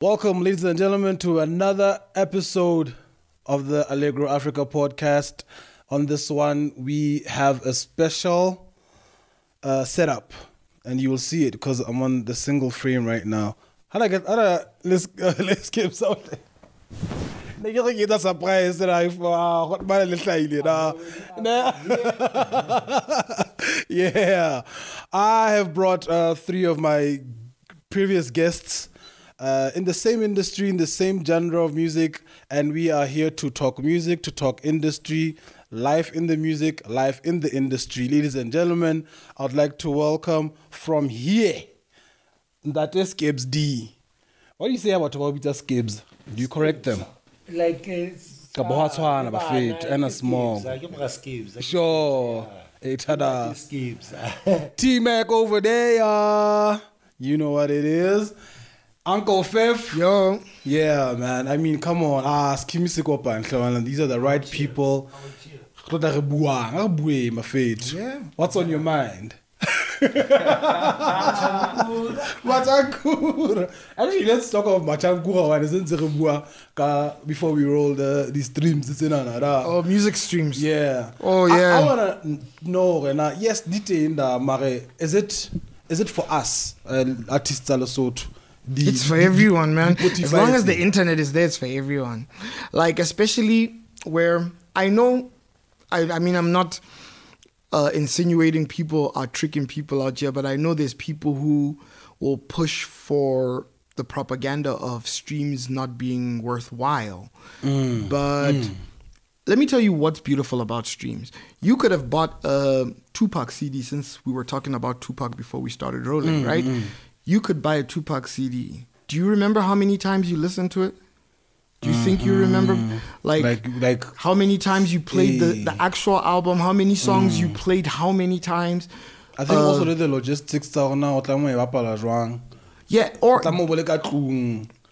Welcome, ladies and gentlemen, to another episode of the Allegro Africa podcast. On this one, we have a special setup, and you will see it because I'm on the single frame right now. Let's keep something. Get surprise yeah, I have brought three of my previous guests in the same industry, in the same genre of music, and we are here to talk music, to talk industry, life in the music, life in the industry. Ladies and gentlemen, I'd like to welcome from here, that is Skebz D. What do you say about Skebz? Do you correct them? Like and a small. Sure. T-Mech over there. You know what it is. Uncle Fifth. Yo. Yeah, man. I mean, come on. These are the right people. My fate. Yeah. What's on your mind? Actually, let's talk about Machankura before we roll the streams. Oh, music streams. Yeah. Oh, yeah. I want to know, yes, is it for us, artists also? It's for everyone, man. As long as the internet is there, it's for everyone. Like, especially where I know, I mean, I'm not insinuating people are tricking people out here, but I know there's people who will push for the propaganda of streams not being worthwhile. But let me tell you what's beautiful about streams. You could have bought a Tupac CD, since we were talking about Tupac before we started rolling, right? You could buy a Tupac CD. Do you remember how many times you listened to it? Do you think you remember? Like how many times you played the actual album? How many songs you played? How many times? I think also the logistics now. Yeah, or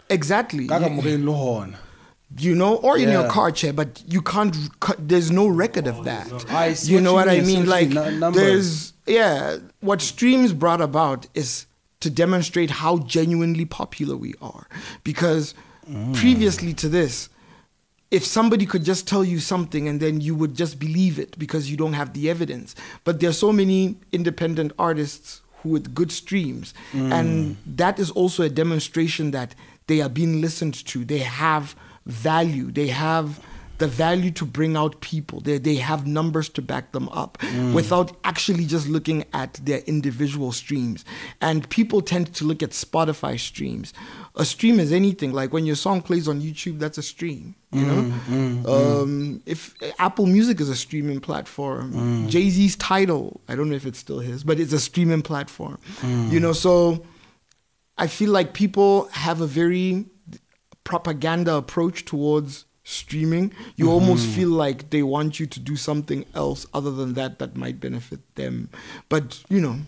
exactly. You know, or in your car chair, but you can't. There's no record of that. You know what I mean? Like there's what streams brought about is to demonstrate how genuinely popular we are. Because previously to this, if somebody could just tell you something and then you would just believe it because you don't have the evidence. But there's so many independent artists who with good streams. And that is also a demonstration that they are being listened to. They have value. They have the value to bring out people. They have numbers to back them up without actually just looking at their individual streams. And people tend to look at Spotify streams. A stream is anything. Like when your song plays on YouTube, that's a stream. You know, if Apple Music is a streaming platform, Jay-Z's Tidal, I don't know if it's still his, but it's a streaming platform. You know, so I feel like people have a very propaganda approach towards streaming. You almost feel like they want you to do something else other than that might benefit them. But, you know,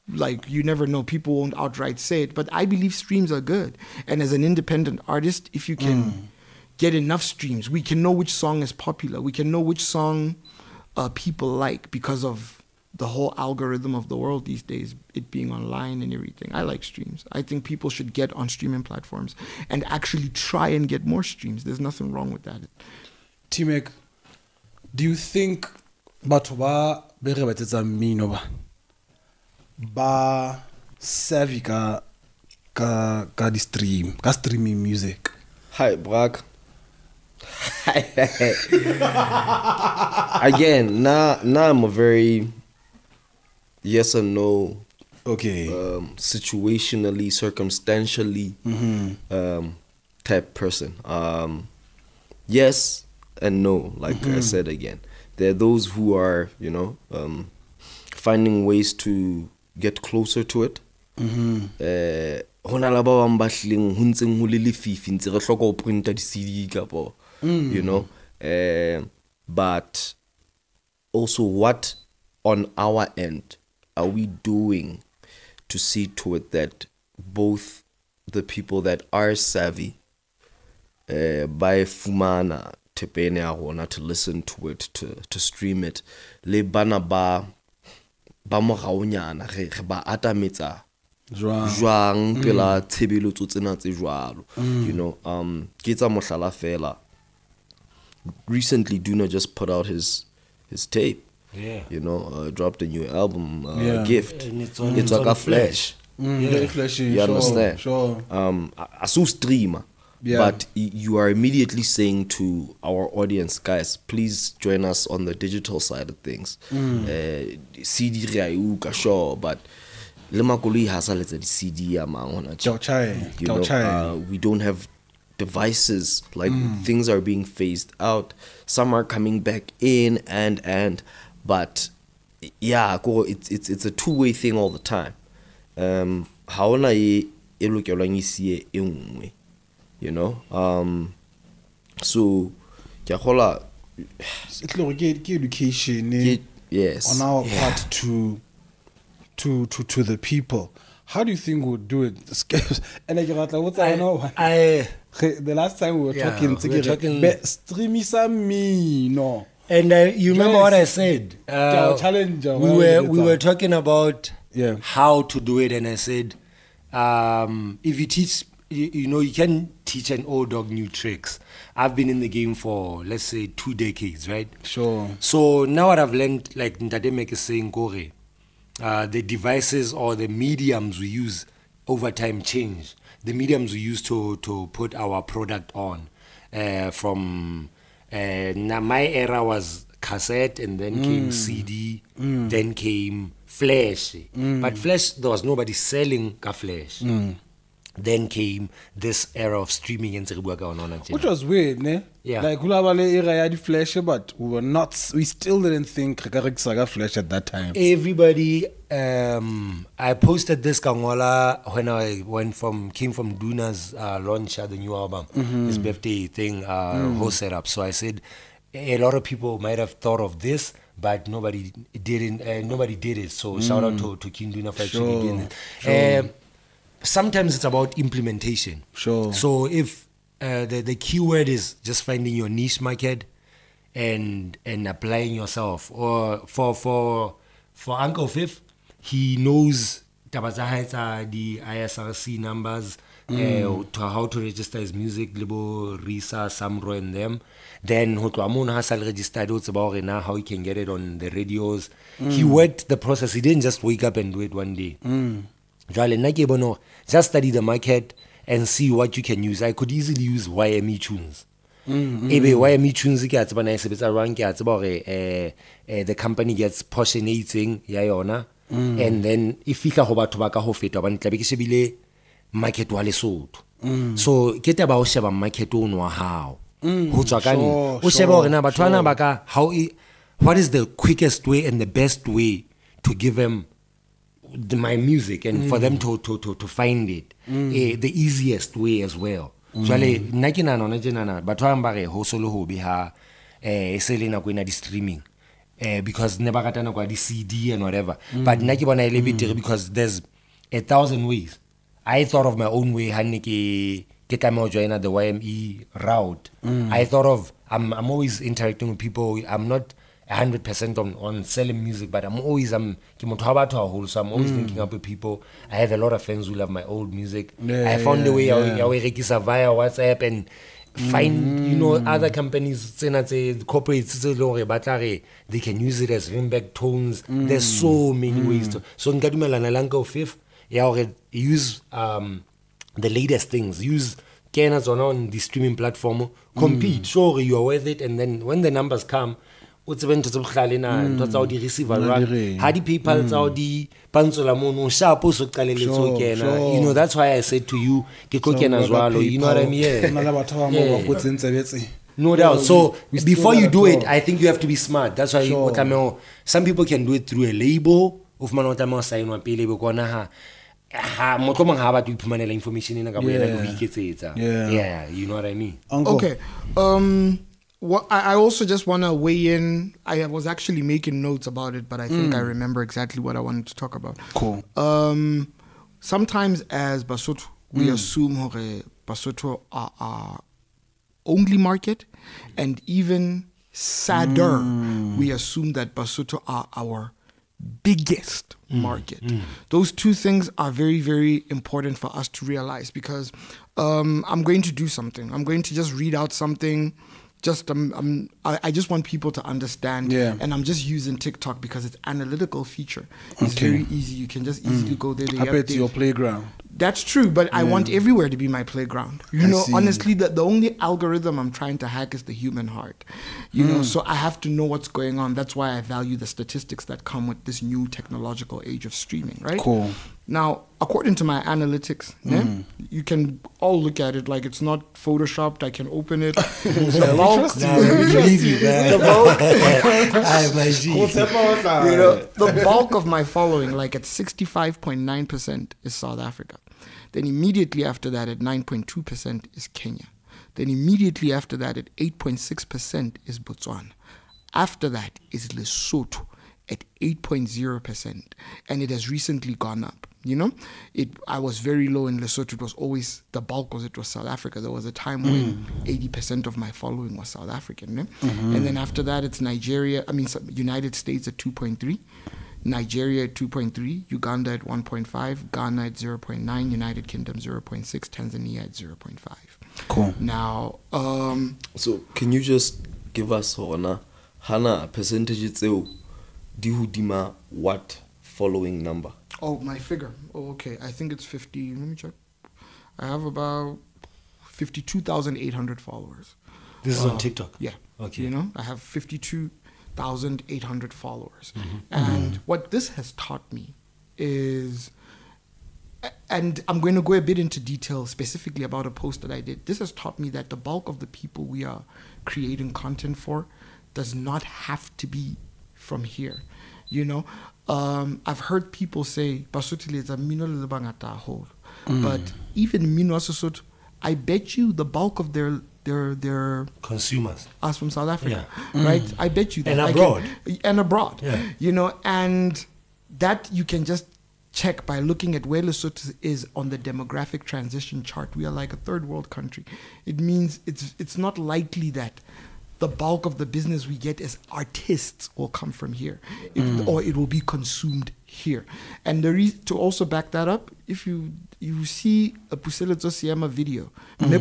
like you never know. People won't outright say it. But I believe streams are good. And as an independent artist, if you can get enough streams, we can know which song is popular. We can know which song people like because of the whole algorithm of the world these days, it being online and everything. I like streams. I think people should get on streaming platforms and actually try and get more streams. There's nothing wrong with that. T-Mech, do you think ba savvy ka di streaming music? Hi, Brock. Again, now I'm a very yes or no, situationally, circumstantially type person. Yes and no, like I said again. There are those who are, you know, finding ways to get closer to it. You know, but also what on our end are we doing to see to it that both the people that are savvy by fumana tepene a rona to listen to it, to stream it, le bana ba moraonyana re ba atametsa jwang pela tshebeletso tsena tse jwalo. You know, ke tsa mohlala fela. Recently Duna just put out his tape. You know, dropped a new album, Gift. It's like a flash. Flashy, you understand? Sure. I saw streamer. But you are immediately saying to our audience, guys, please join us on the digital side of things. CD riauka, sure, but lemakoli has a little CD we don't have devices, like things are being phased out, some are coming back in, but yeah, it's a two-way thing all the time. How you know, so it's like education yes on our part to the people. How do you think we'll do it? And the last time we were talking streamy me no. And you remember what I said? We were talking about how to do it, and I said, if you teach, you know, you can teach an old dog new tricks. I've been in the game for, let's say, 2 decades, right? Sure. So now what I've learned, like Ntade Mech is saying, Gore, the devices or the mediums we use over time change. The mediums we use to put our product on. From now my era was cassette, and then came CD, then came flash. But flash, there was nobody selling a flash. Then came this era of streaming, and which was weird, ne? Yeah. Like era had flash, but we still didn't think Saga flash at that time. Everybody, I posted this Kangola when I came from Duna's launch at the new album, his birthday thing, whole setup. So I said a lot of people might have thought of this, but nobody did it. So shout out to King Duna for actually doing it. Sometimes it's about implementation. Sure. So if the key word is just finding your niche market and applying yourself. Or for Uncle Fifth, he knows the ISRC numbers, to how to register his music, Libo, Risa, Samro, and them. Then Hotuamon has registered it's about how he can get it on the radios. He worked the process. He didn't just wake up and do it one day. Just study the market and see what you can use. I could easily use YME tunes. YME tunes, the company gets portionating, and then if you can market wa Lesotho. So get about sheba market on how. What is the quickest way and the best way to give them my music and for them to find it, the easiest way as well. Jwale nna ke nana ona jenana batho ba mbare ho solo ho be ha selena go ina di streaming because never got na go di CD and whatever, but nna ke bona ile betere because there's 1,000 ways. I thought of my own way hanne ke tamo join the YME route. I thought of I'm always interacting with people. I'm not 100% on selling music, but I'm always so I'm always linking up with people. I have a lot of friends who love my old music. I found a way via WhatsApp and find other companies, corporates, they can use it as ringback tones. There's so many ways to. So Nkadumela Fifth, use the latest things. Use Kenas on the streaming platform. Compete. Sure, you are worth it, and then when the numbers come. What's when to the receiver run? How the people Saudi Pansola Mono sharp also that's why I said to you, as well. You know what I mean? No doubt. So before you do it, I think you have to be smart. That's why some people can do it through a label of manotamo sign one pay label information in you know what I mean? Okay. What I also just want to weigh in. I was actually making notes about it, but I think I remember exactly what I wanted to talk about. Cool. Sometimes as Basotho, we assume Basotho are our only market, and even sadder, we assume that Basotho are our biggest market. Those two things are very, very important for us to realize, because I'm going to do something. I'm going to just read out something. I just want people to understand, and I'm just using TikTok because it's analytical feature. It's very easy. You can just easily go there. I bet it's your playground. That's true, but I want everywhere to be my playground. You know, honestly, the only algorithm I'm trying to hack is the human heart. You know, so I have to know what's going on. That's why I value the statistics that come with this new technological age of streaming, right? Cool. Now, according to my analytics, you can all look at it like it's not photoshopped. I can open it. The bulk, the bulk of my following, like at 65.9%, is South Africa. Then immediately after that, at 9.2%, is Kenya. Then immediately after that, at 8.6%, is Botswana. After that is Lesotho at 8.0%, and it has recently gone up. You know, I was very low in Lesotho. It was always, the bulk was South Africa. There was a time when 80% of my following was South African. And then after that, it's Nigeria. United States at 2.3, Nigeria at 2.3, Uganda at 1.5, Ghana at 0.9, United Kingdom 0.6, Tanzania at 0.5. Cool. Now, so can you just give us Hana percentage di hudima what following number? Oh, my figure. Oh, okay. I think it's 50. Let me check. I have about 52,800 followers. This is on TikTok? Yeah. Okay. You know, I have 52,800 followers. And what this has taught me is, and I'm going to go a bit into detail specifically about a post that I did. This has taught me that the bulk of the people we are creating content for does not have to be from here. You know, I've heard people say, Basotile is a mino le bangata hole. But even mino asosot, I bet you the bulk of their consumers are from South Africa, right? I bet you that. And abroad. Yeah. You know, and that you can just check by looking at where Lesotho is on the demographic transition chart. We are like a third world country. It means it's not likely that the bulk of the business we get as artists will come from here, or it will be consumed here. And the reason to also back that up, if you see a Puseletso Siema video, if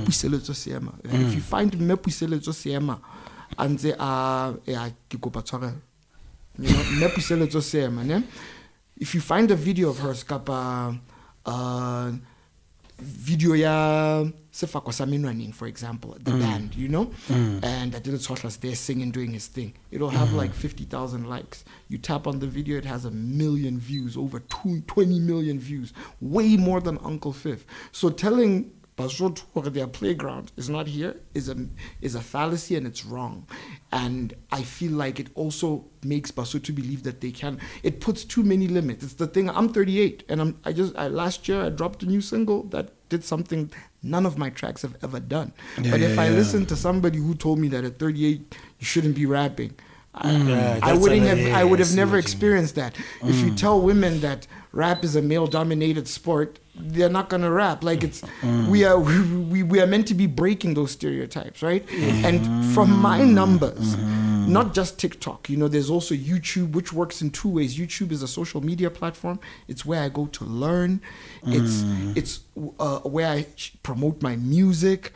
you find Puseletso Siema and they are if you find a video of her skapa video ya Sefako Saminwaning, for example, the band, you know, and Adil Tsohla's there singing, doing his thing. It'll have like 50,000 likes. You tap on the video, it has 1 million views, over 20 million views, way more than Uncle Fifth. So telling Basotho their playground is not here is a fallacy, and it's wrong. And I feel like it also makes Basotho believe that they can. It puts too many limits. It's the thing. I'm 38, and last year I dropped a new single that did something none of my tracks have ever done. But if I listened to somebody who told me that at 38 you shouldn't be rapping, I would have never experienced that. If you tell women that rap is a male-dominated sport, they're not gonna rap. Like we are meant to be breaking those stereotypes, right? And from my numbers, not just TikTok, you know, there's also YouTube, which works in two ways. YouTube is a social media platform. It's where I go to learn. It's where I promote my music.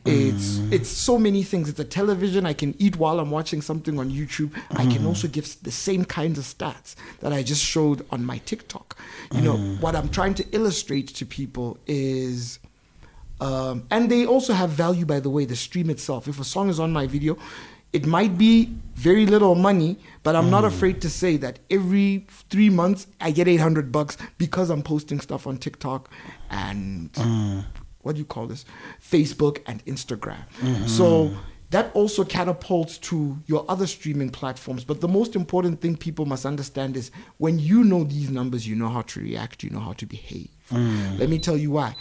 It's so many things. It's a television. I can eat while I'm watching something on YouTube. I can also give the same kinds of stats that I just showed on my TikTok. You know, what I'm trying to illustrate to people is, and they also have value, by the way, the stream itself. If a song is on my video, it might be very little money, but I'm not afraid to say that every 3 months I get $800 because I'm posting stuff on TikTok and what do you call this? Facebook and Instagram. So that also catapults to your other streaming platforms. But the most important thing people must understand is when you know these numbers, you know how to react, you know how to behave. Let me tell you why.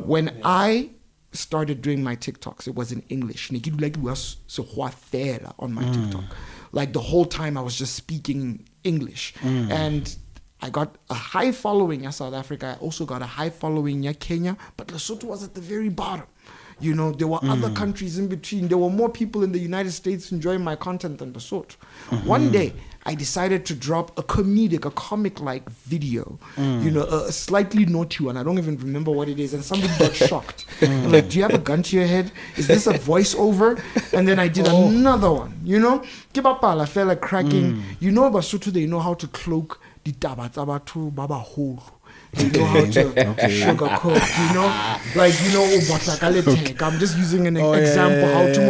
When I started doing my TikToks, it was in English. On my TikTok. Like the whole time I was just speaking English. And I got a high following in South Africa. I also got a high following in Kenya, but Lesotho was at the very bottom. You know, there were other countries in between. There were more people in the United States enjoying my content than Lesotho. One day, I decided to drop a comic-like video, you know, a slightly naughty one. I don't even remember what it is. And somebody got shocked. Like, do you have a gun to your head? Is this a voiceover? And then I did another one, you know? I felt like cracking. You know, Basotho, they know how to cloak the tabataba baba hole. They know how to sugarcoat, you know, like, you know, I'm just using an example how to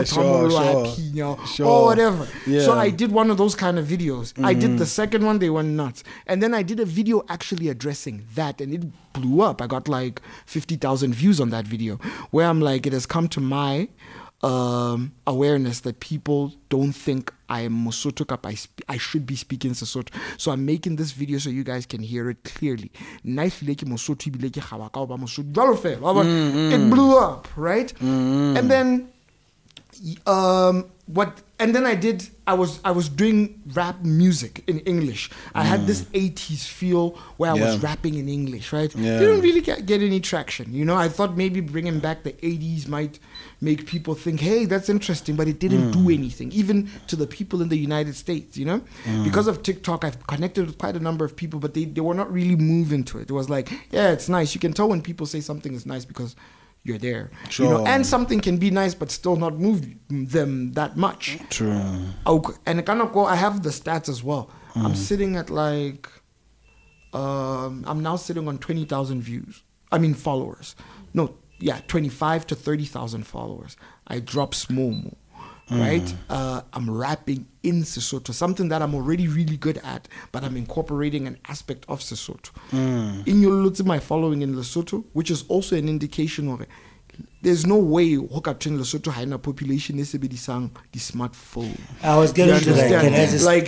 or whatever. So I did one of those kind of videos. I did the second one, they went nuts. And then I did a video actually addressing that, and it blew up. I got like 50,000 views on that video, where I'm like, it has come to my awareness that people don't think I am Mosotho Kap. I should be speaking Sesotho. So I'm making this video so you guys can hear it clearly. It blew up, right? And then I was doing rap music in English. I had this 80s feel where I was rapping in English, right? Didn't really get any traction. You know, I thought maybe bringing back the 80s might make people think, hey, that's interesting, but it didn't do anything, even to the people in the United States, you know? Because of TikTok, I've connected with quite a number of people, but they were not really moving to it. It was like, yeah, it's nice. You can tell when people say something is nice because you're there. Sure. You know, and something can be nice but still not move them that much. True. Okay. And I have the stats as well. I'm sitting at like I'm now sitting on 20,000 followers. No, 25 to 30,000 followers. I drop small, right? I'm rapping in Sesotho, something that I'm already really good at, but I'm incorporating an aspect of Sesotho. In your my following in Lesotho, which is also an indication of it. There's no way Hokatrin Lesotho high population is the smartphone. I was getting to that. Can I just like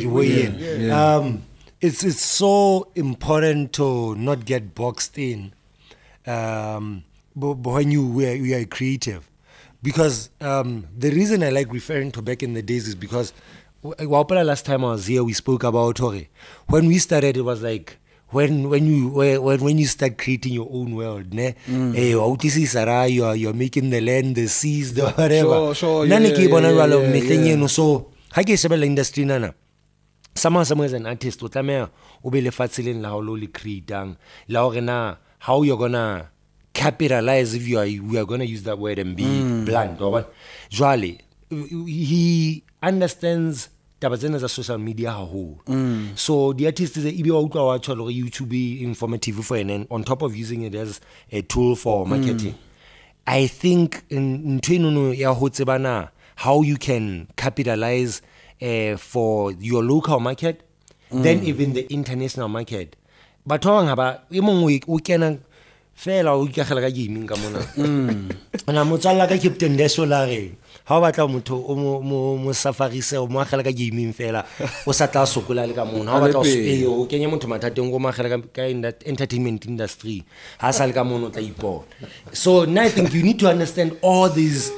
weigh in? It's so important to not get boxed in. But when you are creative, because the reason I like referring to back in the days is because last time I was here we spoke about when we started. It was like when you start creating your own world, you're making the land, the seas, the whatever. Sure. So how can you industry nana? Someone as an artist, how you're gonna capitalize if we are gonna use that word and be blunt or what? Joali, he understands as a social media whole. So the artist is YouTube informative for, and on top of using it as a tool for marketing. I think in how you can capitalize for your local market, then even the international market. But talking about we can fail ka gaming ka mona. Ana motsalla ka Captain Desolare. Ha ba tla motho mo safari se o mo agela ka gaming fela o sa tla sokola le ka mona. Ha ba tla o kenya motho mathateng go mo agela ka in that entertainment industry. Ha sa le ka mona o tla ipona. So now I think you need to understand all these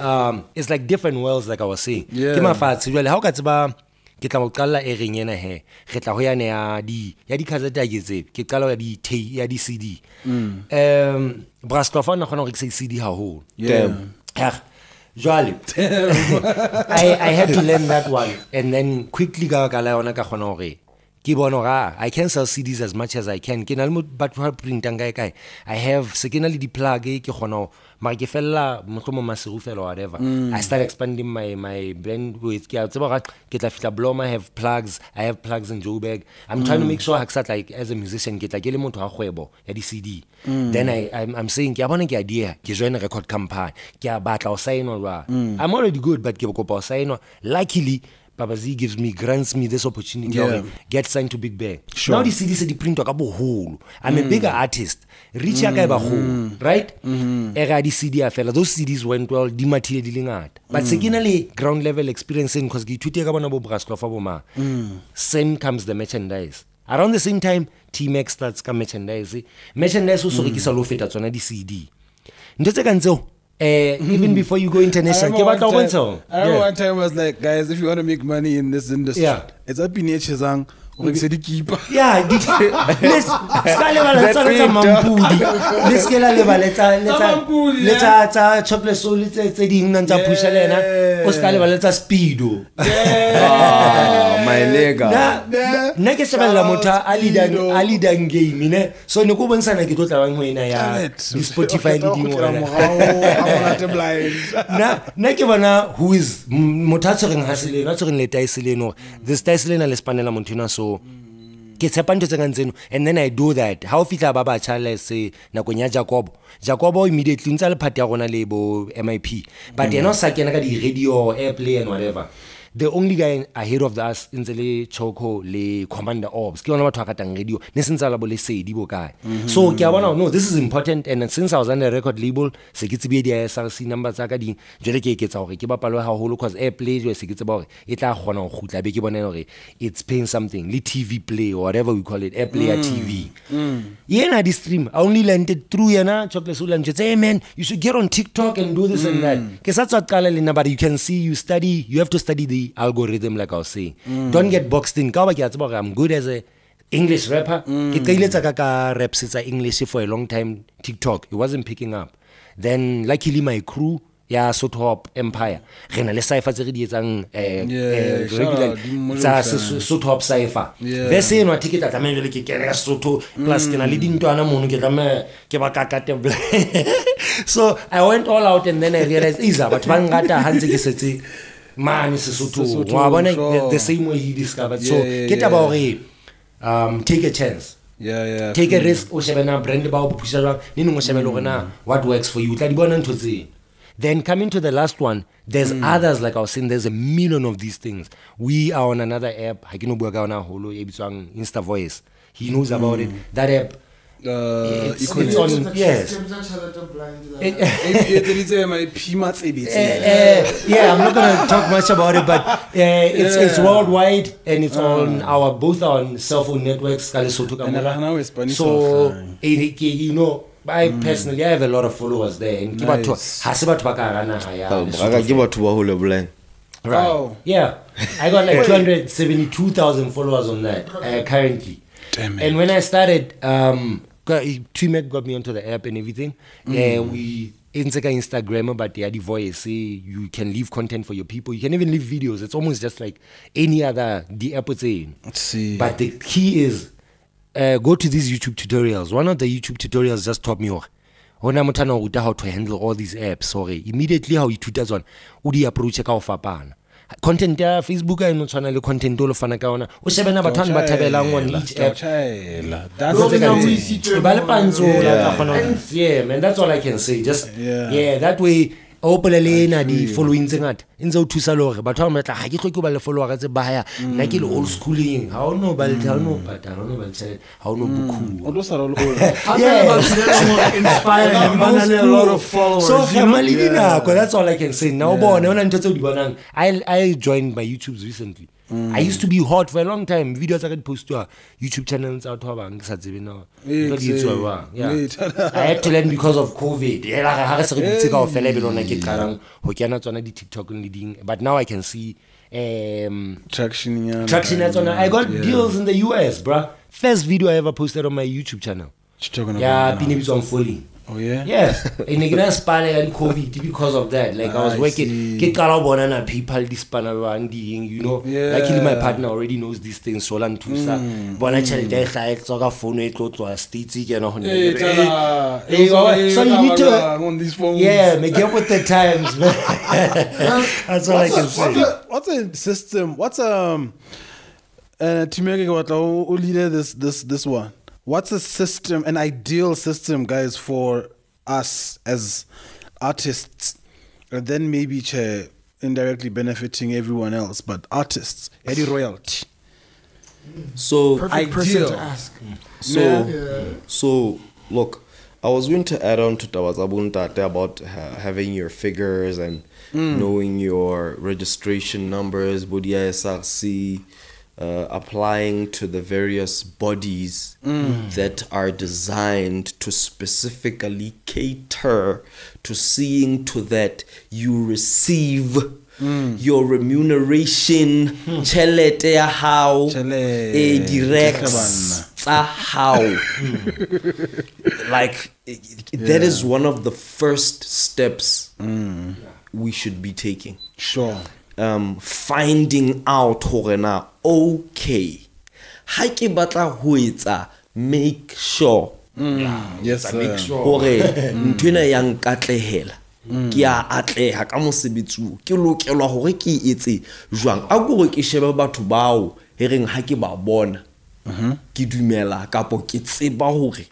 it's like different worlds, like I was saying. Ke mafatshe jwale ha o ka tseba ke tla mo qalla e reng ena he re tla ho yana ya di cassette a getse ke qala ya di CD Brascoff na khona re se CD ha ho jwale I had to learn that one, and then quickly ga la yona ka khona hore ke bona I can sell CDs as much as I can. Ke na le but print kai I have secondly the plug ke khona mara ke fella motho mo maseru fela whatever. I start expanding my blend with ke tseba ke tla fitla Blom. I have plugs in Joburg. I'm trying to make sure like as a musician ke tla ke le motho a kgwebo ya di CD. Then I'm saying ke bona ke idea ke join a record company ke a batla o sign or I'm already good, but ke kopa o sign. Luckily Baba Z grants me this opportunity to get signed to Big Bang. Sure. Now the CD said the print talk about whole. I'm a bigger artist. Richer guy ba whole, right? Era the CD fella. Those CDs went well. The material dealing art, but secondly, ground level experience in because Gituti kabana bo Brascoff aboma. Same comes the merchandise. Around the same time, T-Mech starts come merchandise. Merchandise also rekisa lo feta tsona di CD. Ntse kanzo. Even before you go international, I remember one time I was like, guys, if you want to make money in this industry, it's up in Chizang Let's keep. Yeah, let's chocolate soul, let's speedo. My nigga. Nake sebella motho a leadang game ne so ne go bontsha na ke tlo tla bang ho ena ya di Spotify le dingwe na ke bona who is motho a tshwereng haseleno a tshwereng le taiseleno this taiseleno le spanela motho na so ke tshepa ntse tseng ntseno and then I do that how fitla ba ba chale se nakong ya Jacobo immediately ntse le party ya gona le bo MIP but yena sa kena ka di radio airplay and whatever. The only guy ahead of us in the Choco le Commander Orbs. Ke ona batho a katang radio. Ne sentse la bo le sedi bo kae. So ke a bona no this is important and since I was on the record label se ke tsebe di SRC numbers tsa ka di jele ke eketsa hore ke bapalwe haholo cause airplay jo se ke tseba hore e tla gona go gutla be ke bona hore it's paying something le TV play or whatever we call it airplay at TV. Yena di stream I only landed through yana Chocolate Soul and say hey man you should get on TikTok and do this and that. Ke sa tswa qala le na but you can see you have to study the algorithm like I was saying. Don't get boxed in. I'm good as a English rapper. Ke rap since English for a long time. TikTok, it wasn't picking up. Then luckily my crew, yeah, Soto Hop Empire. Rena le cipher tse re di etsang Soto Hop cipher. Ve se no ticket at amele ke kena Soto plus ke na le dintwana mono ke tla ke ba kakate. So I went all out and then I realized Iza but bangata hanze ke setse man Sesotho wa bona the same way he discovered so get about take a chance take a risk o shebana brand ba o pusha jwang ni ngo shebela gona what works for you tla di bona ntho tse. Then coming to the last one there's others like I was saying there's a million of these things. We are on another app ha ke no bua ka ona holo e bitswang Insta Voice. He knows about it. That app it's on yes. Yeah, I'm not gonna talk much about it, but it's worldwide and it's on both on cell phone networks. So you know, I personally I have a lot of followers there. And right. Oh. Yeah, I got like 272,000 followers on that currently. Damn it. And when I started, Mech got me onto the app and everything. We Instagram, but the voice. You can leave content for your people. You can even leave videos. It's almost just like any other the app would say. Let's see. But the key is go to these YouTube tutorials. One of the YouTube tutorials just taught me how to handle all these apps. Sorry, immediately how you tutorials on udi approach ka ofapana. Content ya Facebook I no tshwana le content o lo fana ka ona o shebana batho ba thabelang on each app yeah man that's all I can say just yeah that way opolele na di following tsengata intse o thusa le hore batho ba metla ha ke tloke ba le follower tse ba ya nna ke le old schooling ha o no ba le ha o no buku o lo sa lo inspiring and a lot of followers so family dinako that's all I can say now bona ona ntse di bonang I joined my YouTubes recently. I used to be hot for a long time. Videos I could post to YouTube channels out of I had to learn because of COVID. But now I can see traction. I got deals in the US, bruh. First video I ever posted on my YouTube channel. Yeah, Pinibis on fully. Oh yeah? Yeah. In a grand span and COVID because of that. Like I was working get banana people this you know. Luckily my partner already knows these things so long too. So you need to on these phones. Yeah, make up with the times. That's all I can say. What's a system? What's to make this one? What's a system, an ideal system, guys, for us as artists, and then maybe indirectly benefiting everyone else, but artists, any royalty? So perfect person to ask. So look, I was going to add on to Tawazabuntate about having your figures and knowing your registration numbers, Budia SRC. Applying to the various bodies that are designed to specifically cater to seeing to that you receive your remuneration, chelete ya hao, directs how. Like that is one of the first steps we should be taking. Sure. Finding out hore na okay. Ha ke batla ho etsa make sure. Yes, make sure hore ntwena yang katlehela. Ke a atleha ka mosebetsi ke lokelwa hore ke etse jwang a gore ke shebe batho bao he reng ha ke ba bona ke dumela kapo ke tseba hore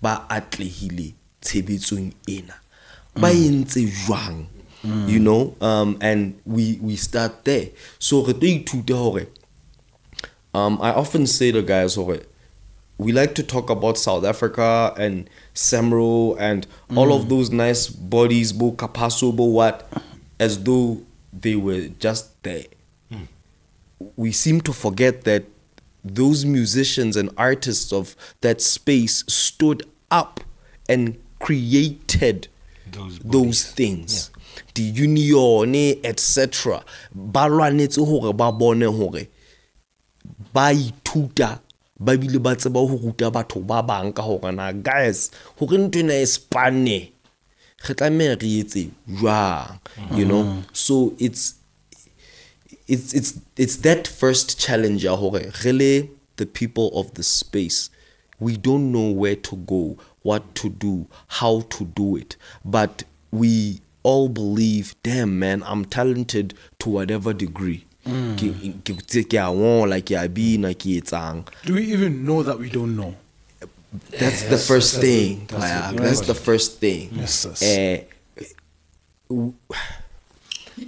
ba atlehile tshebetsong ena ba entse jwang you know and we start there so re tlo ithuta hore I often say to guys hore we like to talk about South Africa and Samro and all of those nice bodies, Bo Kapaso, Bo what, as though they were just there. We seem to forget that those musicians and artists of that space stood up and created those things. The union, etc. Balwanetse hore ba bone hore ba ithuta ba bile ba tseba ho ruta batho ba bang ka hore na guys hore ntwena e spane re tlameha re etse jwang you know so it's that first challenge ya hore really the people of the space we don't know where to go, what to do, how to do it, but we all believe, damn man, I'm talented to whatever degree. Do we even know that we don't know? That's the first thing. That's the first thing. Yes,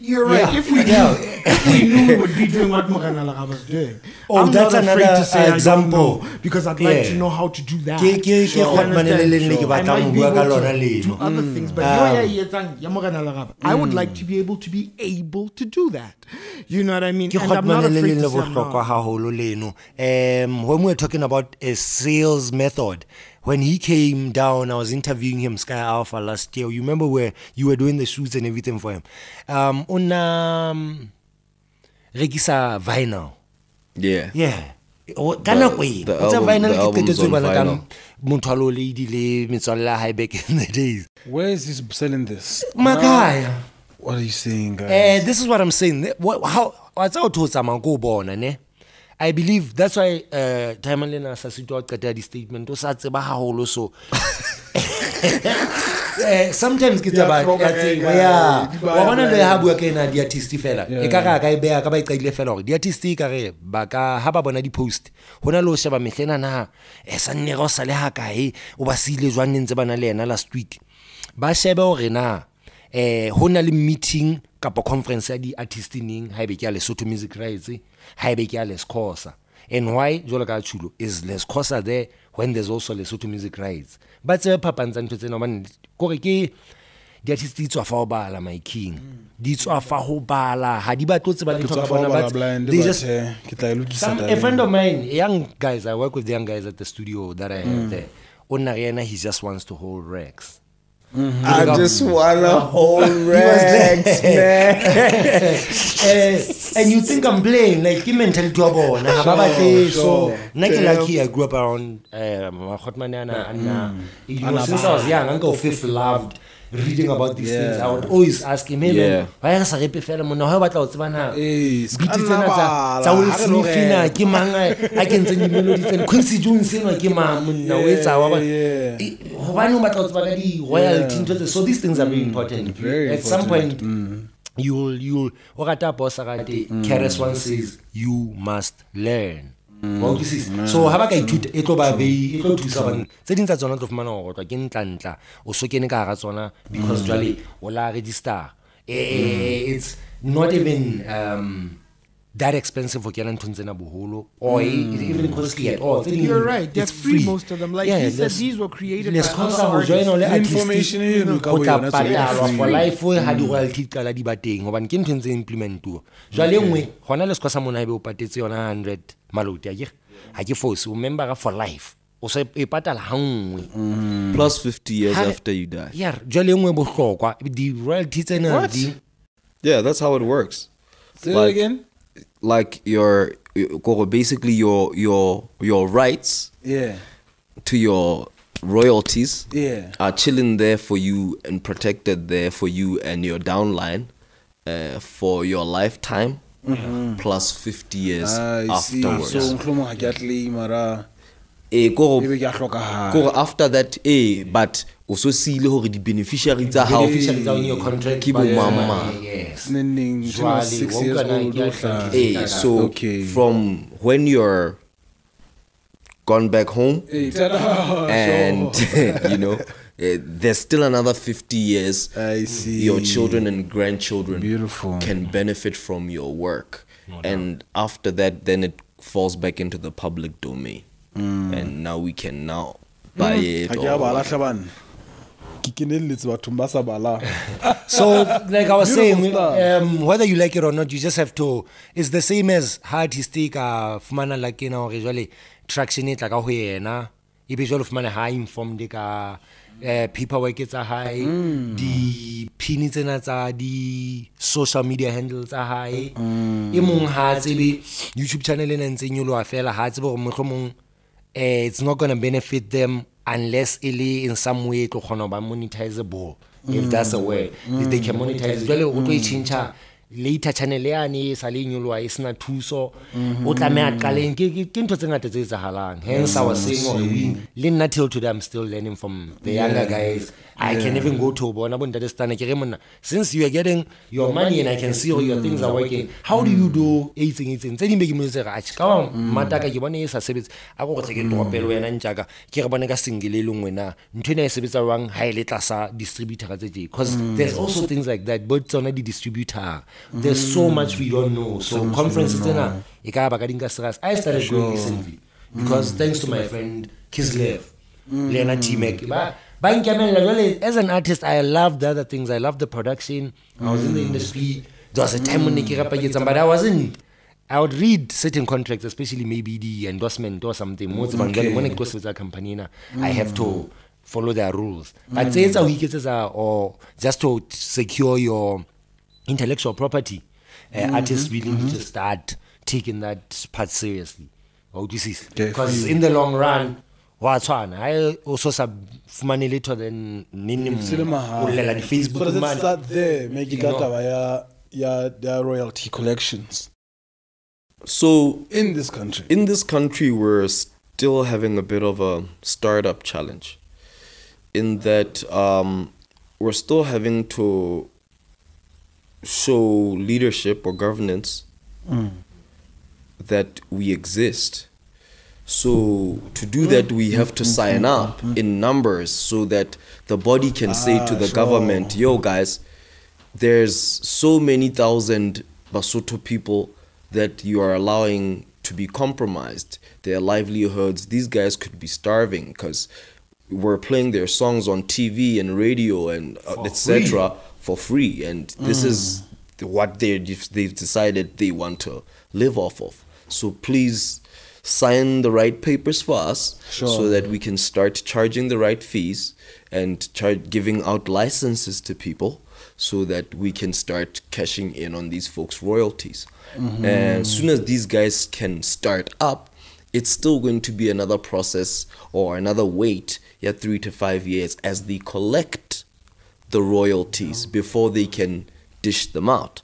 you're right. Yeah. If we knew we would be doing what Moganala was doing. Oh, I'm that's not afraid another to say example. I don't know, because I'd like to know how to do that. I might be able to do other things, but I would like to be able to do that. You know what I mean? And I'm not afraid to say I'm not. When we're talking about a sales method, when he came down, I was interviewing him, Sky Alpha, last year. You remember where you were doing the shoots and everything for him? Regisa vinyl. Yeah. Yeah. The albums on vinyl. Back in the days. Where is he selling this? Makaya. What are you saying, guys? This is what I'm saying. I believe that's why Timelina Sasito Katadi statement was at Baholo so sometimes kids about one of the hard work in the artistic fella. Ekara kai be ka ba iqile fela the artistic kare ba ka ha ba bona di post hona lo sheba mehlena na sanne go sale ha kae o ba sile jwang ntse bana le ena last week ba shebe hore na hona le meeting kapo conference ya di artisting ha be ke ya Lesotho Music Rights ha be ke ya Lescosa. And why Joloka Chulo is Lescosa there when there's also Lesotho Music Rights. But papanza ntse no man kore ke di artists tsa fa bala my king di tswa fa ho bala ha di ba tlotse ba le tloka bona but they just a friend of mine, young guys, I work with the young guys at the studio that I have there. Onariana, he just wants to hold Rex. I just wanna hold Rex, man. And you think I'm playing like you mental trouble. So lucky I grew up around Hotmanana and since I was young, Uncle Fifth loved reading about these things. I would always ask him, hey, why are you fella mo no how about I can send you melodies and Quincy Jones so these things are very important. At some point you'll Keres one says you must learn. So ha ba ka ithuta e tlo ba be e tlo thusa bana tse ding tsa tsona tlo fumana go tla ke ntla o so kene ka ga tsona because jwale o la register it's not even that expensive for kena nthuntsena boholo or even costly at all. You're right, they're free most of them, like he said these were created by information for life ha di royalty kala di bateng hobane ke ntse implement to jwale engwe hona le skosa mona ibe o patetse yona 100 maloti a ha ke force remember for life o se e patala hangwe plus 50 years after you die. Yeah, jwale engwe bohlokwa di royalties tsena di Yeah, that's how it works. Say it again. Like basically your rights. Yeah. To your royalties. Yeah. Are chilling there for you and protected there for you and your downline, for your lifetime, plus 50 years afterwards. So after that, but also see the beneficiary tsa hao on your contract. ke bo mama. Yes. So from when you're gone back home, and there's still another 50 years. I see. Your children and grandchildren Beautiful. can benefit from your work, and after that, then it falls back into the public domain, and now we can buy it. So, like I was saying, whether you like it or not, you just have to. It's the same as artistic. Fumana like usually traction it like a huena. If you fumana high informed ka paperwork it's a high. The pins and the social media handles are high. Imong has YouTube channel and saying you fella has it's not gonna benefit them unless in some way to monetizable. If that's a way, if they can monetize later channel yani sale nyolwa isna thuso o tlameha qaleng ke ntho tse ngata tse etsahalang. Hence I was saying we till today I'm still learning from the younger guys. I can even go to bona bo ntate ke re monna, since you are getting your money and I can see all your things are working, how do you do 18 tse di make mo se ga ka mataka ke bone e sa sebetse a go tle ke topelo wena ntjaka ke re bone ka single le ngwe na ntho ne e sebetsa rwang ha ile tlasa distributor tse tse, because there's also things like that, but tsona di distributor. There's so much we don't know. So conferences I started going recently because thanks to my friend Kislev, Lena T-Mech. As an artist, I love the other things. I love the production. I was in the industry. There was a time when but I wasn't. I would read certain contracts, especially maybe the endorsement or something. When it goes with a company, I have to follow their rules. But say it's a week, or just to secure your intellectual property, artists really need to start taking that part seriously. Because in the long run, I also money later than Facebook. So let's start there. Make their royalty collections. So in this country, we're still having a bit of a startup challenge. In that, we're still having to show leadership or governance that we exist. So to do that, we have to sign up in numbers so that the body can say to the government, yo guys, there's so many thousand Basotho people that you are allowing to be compromised. Their livelihoods, these guys could be starving because we're playing their songs on TV and radio and etc. for free, and this is what they've decided they want to live off of. So please sign the right papers for us so that we can start charging the right fees and giving out licenses to people so that we can start cashing in on these folks' royalties. And as soon as these guys can start up, it's still going to be another process or another wait, 3 to 5 years, as they collect the royalties before they can dish them out.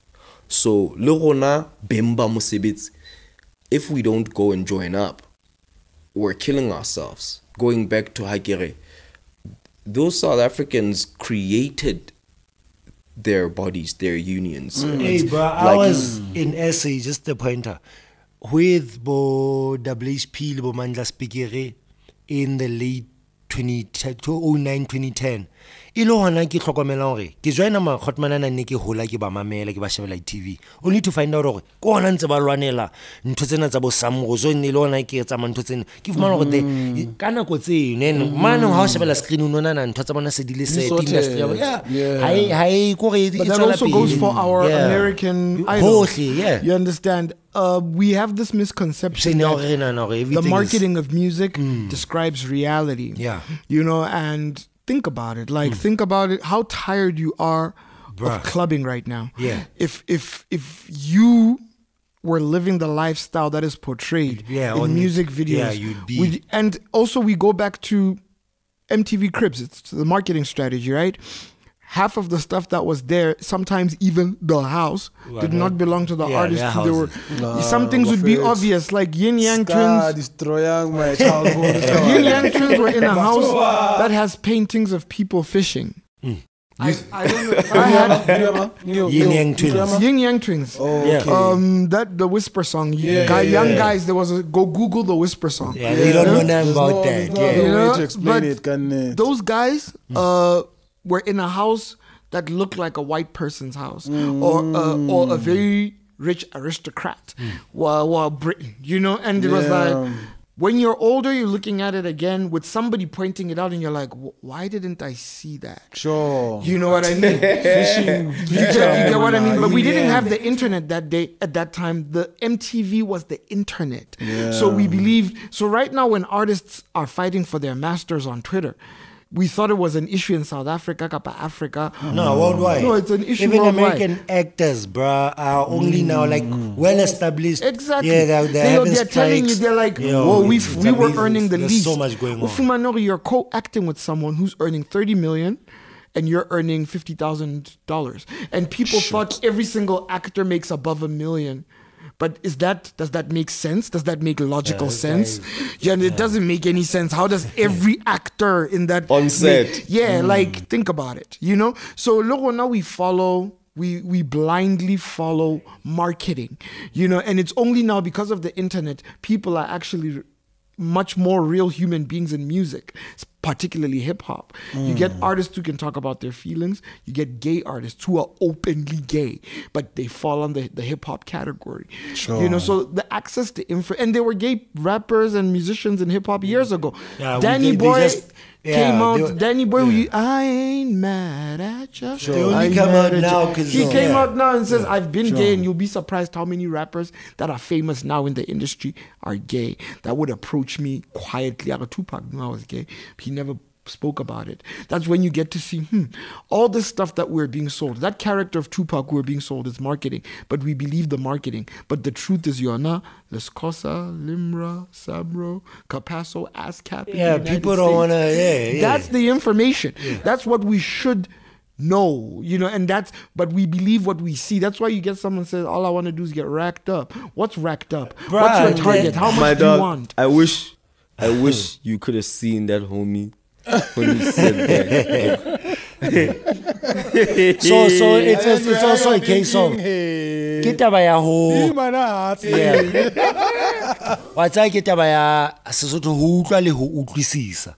So, lorona bemba musibits, if we don't go and join up, we're killing ourselves. Going back to Hagere, those South Africans created their bodies, their unions. Hey, bro, I was in SA, just a pointer, with Bo WHP, Bo Mandla Speakere in the late 2009-2010. Ilo hana ke tlhokomela hore ke joina ma khotmanana ne ke hola ke ba mamela ke ba shebela TV, only to find out hore ko hona ntse ba lwanela ntho tsena tsa bo samrozo ne lo hona ke etsa ntho tsena ke fumana hore the kana ko tse ne man ha o shebela screen no na ntho tsa bona se di le set industry hai ko re but that also goes for our American idols. You understand? We have this misconception that the marketing of music describes reality. You know, and think about it. Think about it, how tired you are of clubbing right now. Yeah. If you were living the lifestyle that is portrayed in music videos, you'd be. And also we go back to MTV Cribs. It's the marketing strategy, right? Half of the stuff that was there, sometimes even the house, did not belong to the artist. They were, some things would be obvious, like Yin Yang Twins. Destroying my childhood. Yin Yang Twins were in a house that has paintings of people fishing. I don't know if I had Yin Yang Twins. Yin Yang Twins. That the Whisper song. Young guys, there was go Google the Whisper song. Yeah, they don't know nothing about that. No way to explain it. Those guys were in a house that looked like a white person's house or a very rich aristocrat or Britain, and it was like, when you're older, you're looking at it again with somebody pointing it out and you're like, why didn't I see that? Sure. You know what I mean? Fishing. You get what I mean? But we didn't have the internet that day. At that time, the MTV was the internet. Yeah. So we believed. So right now when artists are fighting for their masters on Twitter, we thought it was an issue in South Africa, Africa. No, worldwide. No, it's an issue Even worldwide. American actors, bruh, are only now like well established. Exactly. Yeah, they're telling you, they're like, well, we were earning the There's least. so much going on. Ufumanori, you're co-acting with someone who's earning 30 million and you're earning $50,000. And people thought every single actor makes above $1 million. But does that make sense? Does that make logical sense? And it doesn't make any sense. How does every actor in that on set? Like think about it, So look, now we blindly follow marketing, and it's only now because of the internet people are actually much more real human beings in music, particularly hip hop. You get artists who can talk about their feelings. You get gay artists who are openly gay, but they fall on the hip hop category. Sure. So the access to info, and there were gay rappers and musicians in hip hop years ago. Yeah, Danny Boy came out. Danny Boy, yeah. I ain't mad at you. They only come out now because he came out now and says, I've been gay, and you'll be surprised how many rappers that are famous now in the industry are gay. That would approach me quietly. Tupac knew I was gay. He never spoke about it. That's when you get to see all this stuff that we're being sold. That character of Tupac we're being sold is marketing, but we believe the marketing. But the truth is, Yona, Lescosa, Limra, Sabro, Capasso, ASCAP. Yeah, people don't want to. That's the information. That's what we should know, but we believe what we see. That's why you get someone says, all I want to do is get racked up. What's racked up? Bruh, what's your target? How much do you want? I wish you could have seen that homie when he said that. So it's also a case of ke taba ya ho wa tsa ke taba ya Sesotho ho utlwa le ho utlwisisa.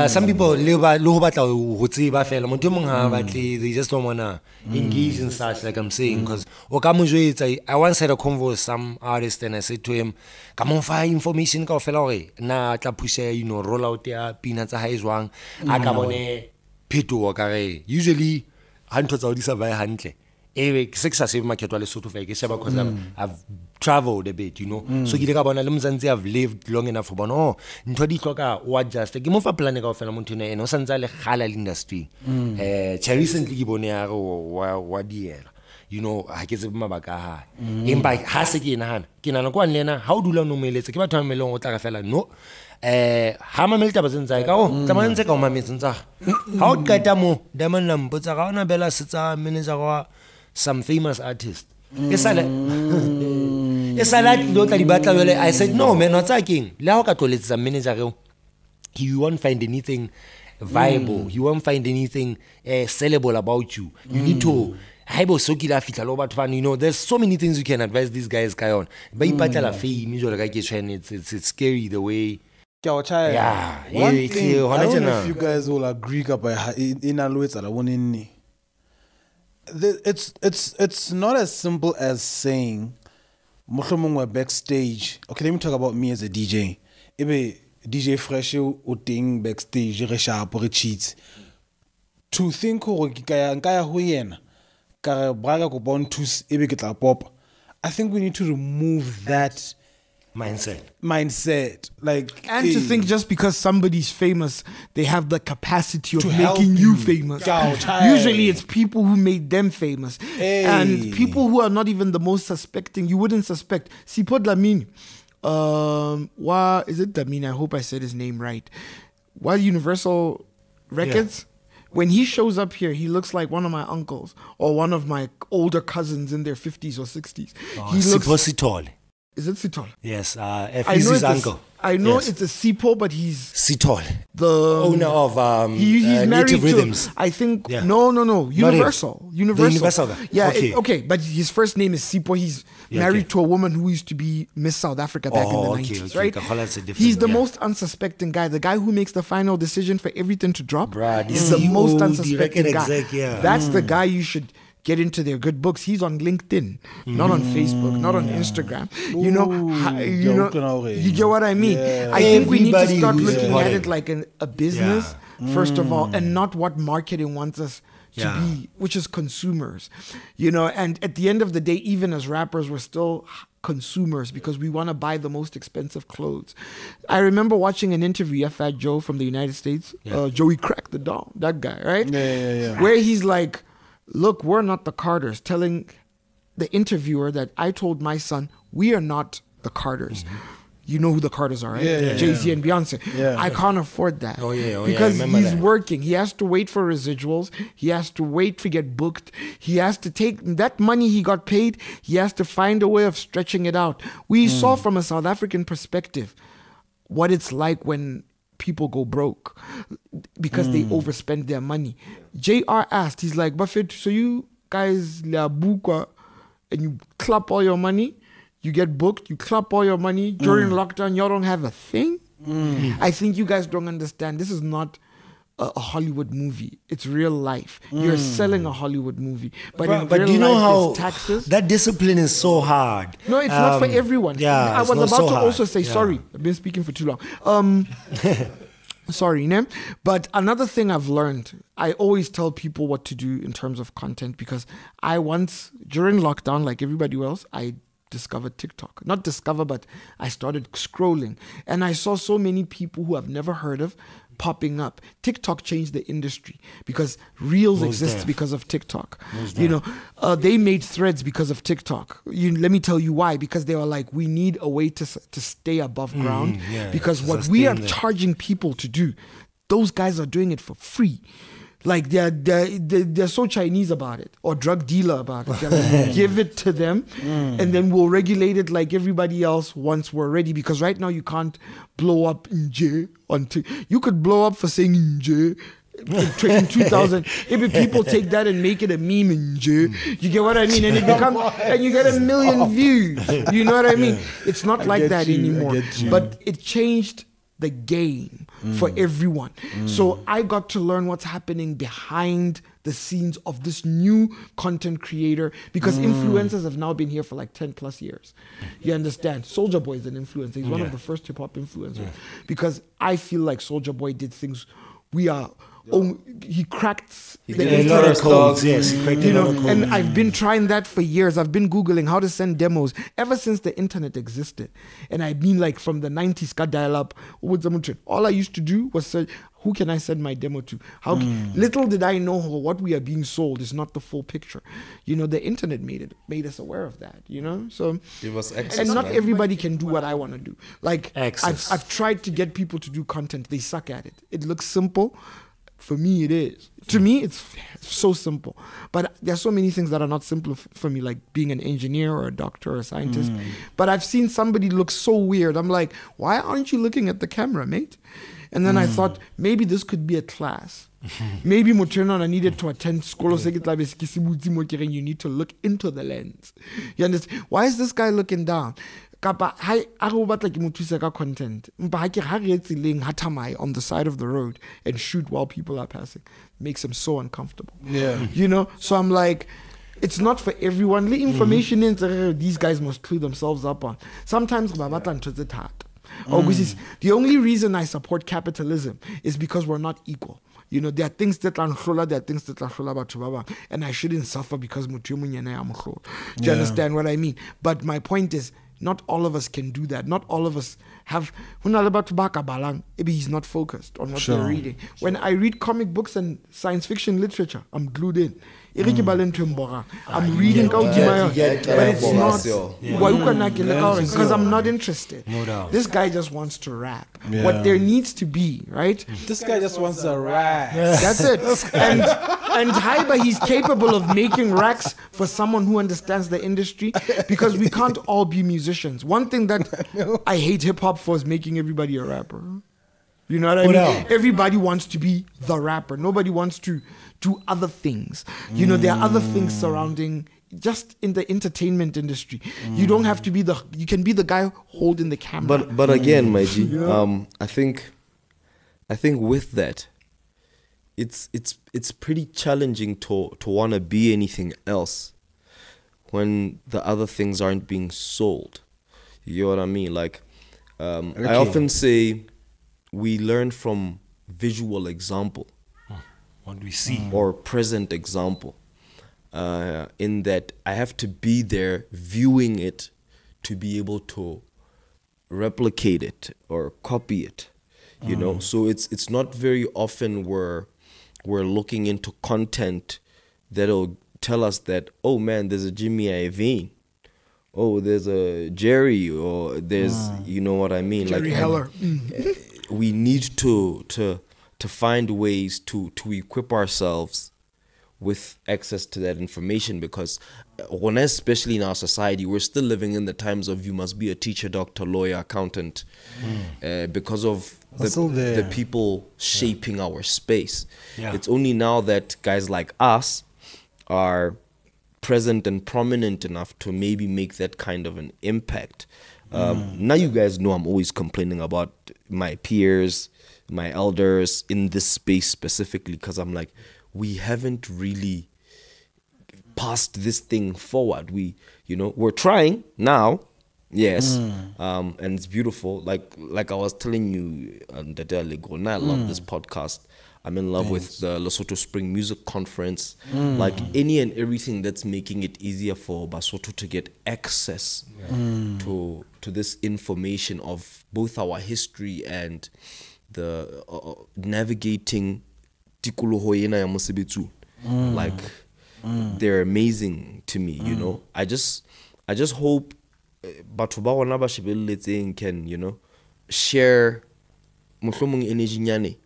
Some people le ho batla ho tseba fela motho mong ha batle, they just don't wanna engage in such, like I'm saying, because I once had a convo with some artist and I said to him, come on, find information ka fela hore na tla pusha roll out ya pina tsa hae jwang a ka bone phetoho ka re usually ha ntho tsa di survive hantle se ke sa save market wa Lesotho fa ke sheba because I've traveled a bit, so ke ile ka bona le Mzansi I've lived long enough for bona ntho di hloka o adjust ke mo fa plan ka fela motho ene o santsa le khala le industry recently ke bone ya wa diela ha ke tsebe mabaka ha empa ha se ke nana kwa nlena ha o dula no meletse ke batho ba melong o tla ka fela no ha mamele taba tsentsa ka tsamaya ntse ka o mametse ntsa ha o qeta mo Diamond Lampo tsa ga ona bela setsa manager wa some famous artist esala lo tla di batla jole. I said no man, what's king le ha o ka tloletsa manager reo, you won't find anything viable, you won't find anything sellable about you. You need to there's so many things you can advise these guys on. But it's scary the way. Yeah. One thing, I don't know if you guys will agree it's not as simple as saying we're backstage. Okay, let me talk about me as a DJ. DJ Fresh o ting backstage re sharp re cheats. To think nkaya ho yena ka braga go bon tus ebe ke tla pop. I think we need to remove that mindset. Like, and to think just because somebody's famous, they have the capacity of to help making you famous. Hey. Usually it's people who made them famous. Hey. And people who are not even the most suspecting, you wouldn't suspect. Sipho Dlamini. Is it Dlamini? I hope I said his name right. While Universal Records, when he shows up here, he looks like one of my uncles or one of my older cousins in their 50s or 60s. He looks. Sitole. Is it Sitole? Yes, Fizi's uncle. I know it's a Sipo, but he's Sitole, the owner of he's married Native to, Rhythms. I think no, Universal. Universal. Yeah, okay. But his first name is Sipo. He's married to a woman who used to be Miss South Africa back in the 90s, right? He's the most unsuspecting guy, the guy who makes the final decision for everything to drop. He's the most unsuspecting guy. That's the guy you should get into their good books. He's on LinkedIn, not on Facebook, not on Instagram. You get what I mean? Yeah. I think we need to start looking at it like a business, first of all, and not what marketing wants us to be, which is consumers. And at the end of the day, even as rappers, we're still consumers because we want to buy the most expensive clothes. I remember watching an interview of Fat Joe from the United States, Joey Crack the Dog, that guy, right? Where he's like, look, we're not the Carters, telling the interviewer that I told my son, we are not the Carters. You know who the Carters are, right? Jay-Z and Beyonce. I can't afford that. Because he's working. He has to wait for residuals. He has to wait to get booked. He has to take that money he got paid. He has to find a way of stretching it out. We saw from a South African perspective what it's like when people go broke because they overspend their money. JR asked, he's like, Buffett, so you guys la bukwa and you clap all your money, you get booked, you clap all your money during lockdown, you don't have a thing? I think you guys don't understand. This is not a Hollywood movie. It's real life. You're selling a Hollywood movie. But do you know how taxes? That discipline is so hard? No, it's not for everyone. I was about to also say, sorry, I've been speaking for too long. Sorry, Nem. But another thing I've learned, I always tell people what to do in terms of content because I once, during lockdown, like everybody else, I discovered TikTok. Not discover, but I started scrolling. And I saw so many people who I've never heard of popping up. TikTok changed the industry because Reels exists because of TikTok. They made Threads because of TikTok. Let me tell you why. Because they were like, we need a way to stay above ground. Because what we are charging people to do, those guys are doing it for free. Like they're so Chinese about it or drug dealer about it. They're like, give it to them and then we'll regulate it like everybody else once we're ready. Because right now you can't blow up Nje you could blow up for saying Nje in 2000. If people take that and make it a meme Nje, you get what I mean? And it becomes and you get 1 million views. You know what I mean? It's not like that anymore. But it changed the game for everyone. So I got to learn what's happening behind the scenes of this new content creator because influencers have now been here for like 10 plus years. You understand? Soulja Boy is an influencer. He's one of the first hip hop influencers because I feel like Soulja Boy did things he cracked a lot of codes. Yes, he cracked a lot of codes. And I've been trying that for years. I've been Googling how to send demos ever since the internet existed. And I've been like from the 90s, got dial up. All I used to do was say, who can I send my demo to? Little did I know what we are being sold is not the full picture. The internet made us aware of that. So it was access, and not everybody can do what I want to do. Like I've tried to get people to do content. They suck at it. It looks simple. For me, it is. To me, it's so simple. But there's so many things that are not simple for me, like being an engineer or a doctor or a scientist. But I've seen somebody look so weird. I'm like, why aren't you looking at the camera, mate? And then I thought, maybe this could be a class. Maybe I needed to attend school. You need to look into the lens. You understand? Why is this guy looking down? Content on the side of the road and shoot while people are passing makes him so uncomfortable. So I'm like, it's not for everyone. The information these guys must clue themselves up on. Sometimes the only reason I support capitalism is because we're not equal. There are things that are hlola, there are things that are hlola batho ba bang, and I shouldn't suffer because motho yo monyane ya mohlola. Do you understand what I mean? But my point is, Not all of us can do that. Not all of us have. Maybe he's not focused on what they're reading. When I read comic books and science fiction literature, I'm glued in. I'm reading but it's not because I'm not interested. No doubt. This guy just wants to rap. What there needs to be, right? This guy just wants to rap. That's it. And Haiba, he's capable of making racks for someone who understands the industry, because we can't all be musicians. One thing that I hate hip hop for is making everybody a rapper. You know what I mean? Everybody wants to be the rapper. Nobody wants to do other things. You know, there are other things surrounding, just in the entertainment industry. You don't have to be you can be the guy holding the camera. But again, my G, I think with that, it's pretty challenging to want to be anything else when the other things aren't being sold. You know what I mean? Like, I often say we learn from visual example. What we see. Or present example. In that I have to be there viewing it to be able to replicate it or copy it. You know? So it's not very often we're looking into content that'll tell us that, oh man, there's a Jimmy Iovine. Oh, there's a Jerry, or there's, you know what I mean? Jerry Heller. We need to find ways to equip ourselves with access to that information, because especially in our society, we're still living in the times of you must be a teacher, doctor, lawyer, accountant, because of the people shaping our space. It's only now that guys like us are present and prominent enough to maybe make that kind of an impact. Now you guys know I'm always complaining about my peers, my elders in this space specifically, because I'm like, we haven't really passed this thing forward. We're trying now, yes, and it's beautiful. Like I was telling you, Allegro, I love this podcast. I'm in love with the Lesotho Spring Music Conference. Like any and everything that's making it easier for Basotho to get access to this information of both our history and the navigating tikoloho ena ya mosebetsi. Like they're amazing to me, you know. I just hope batho ba rona ba shebelletseng can, you know, share mohlomong energy nyane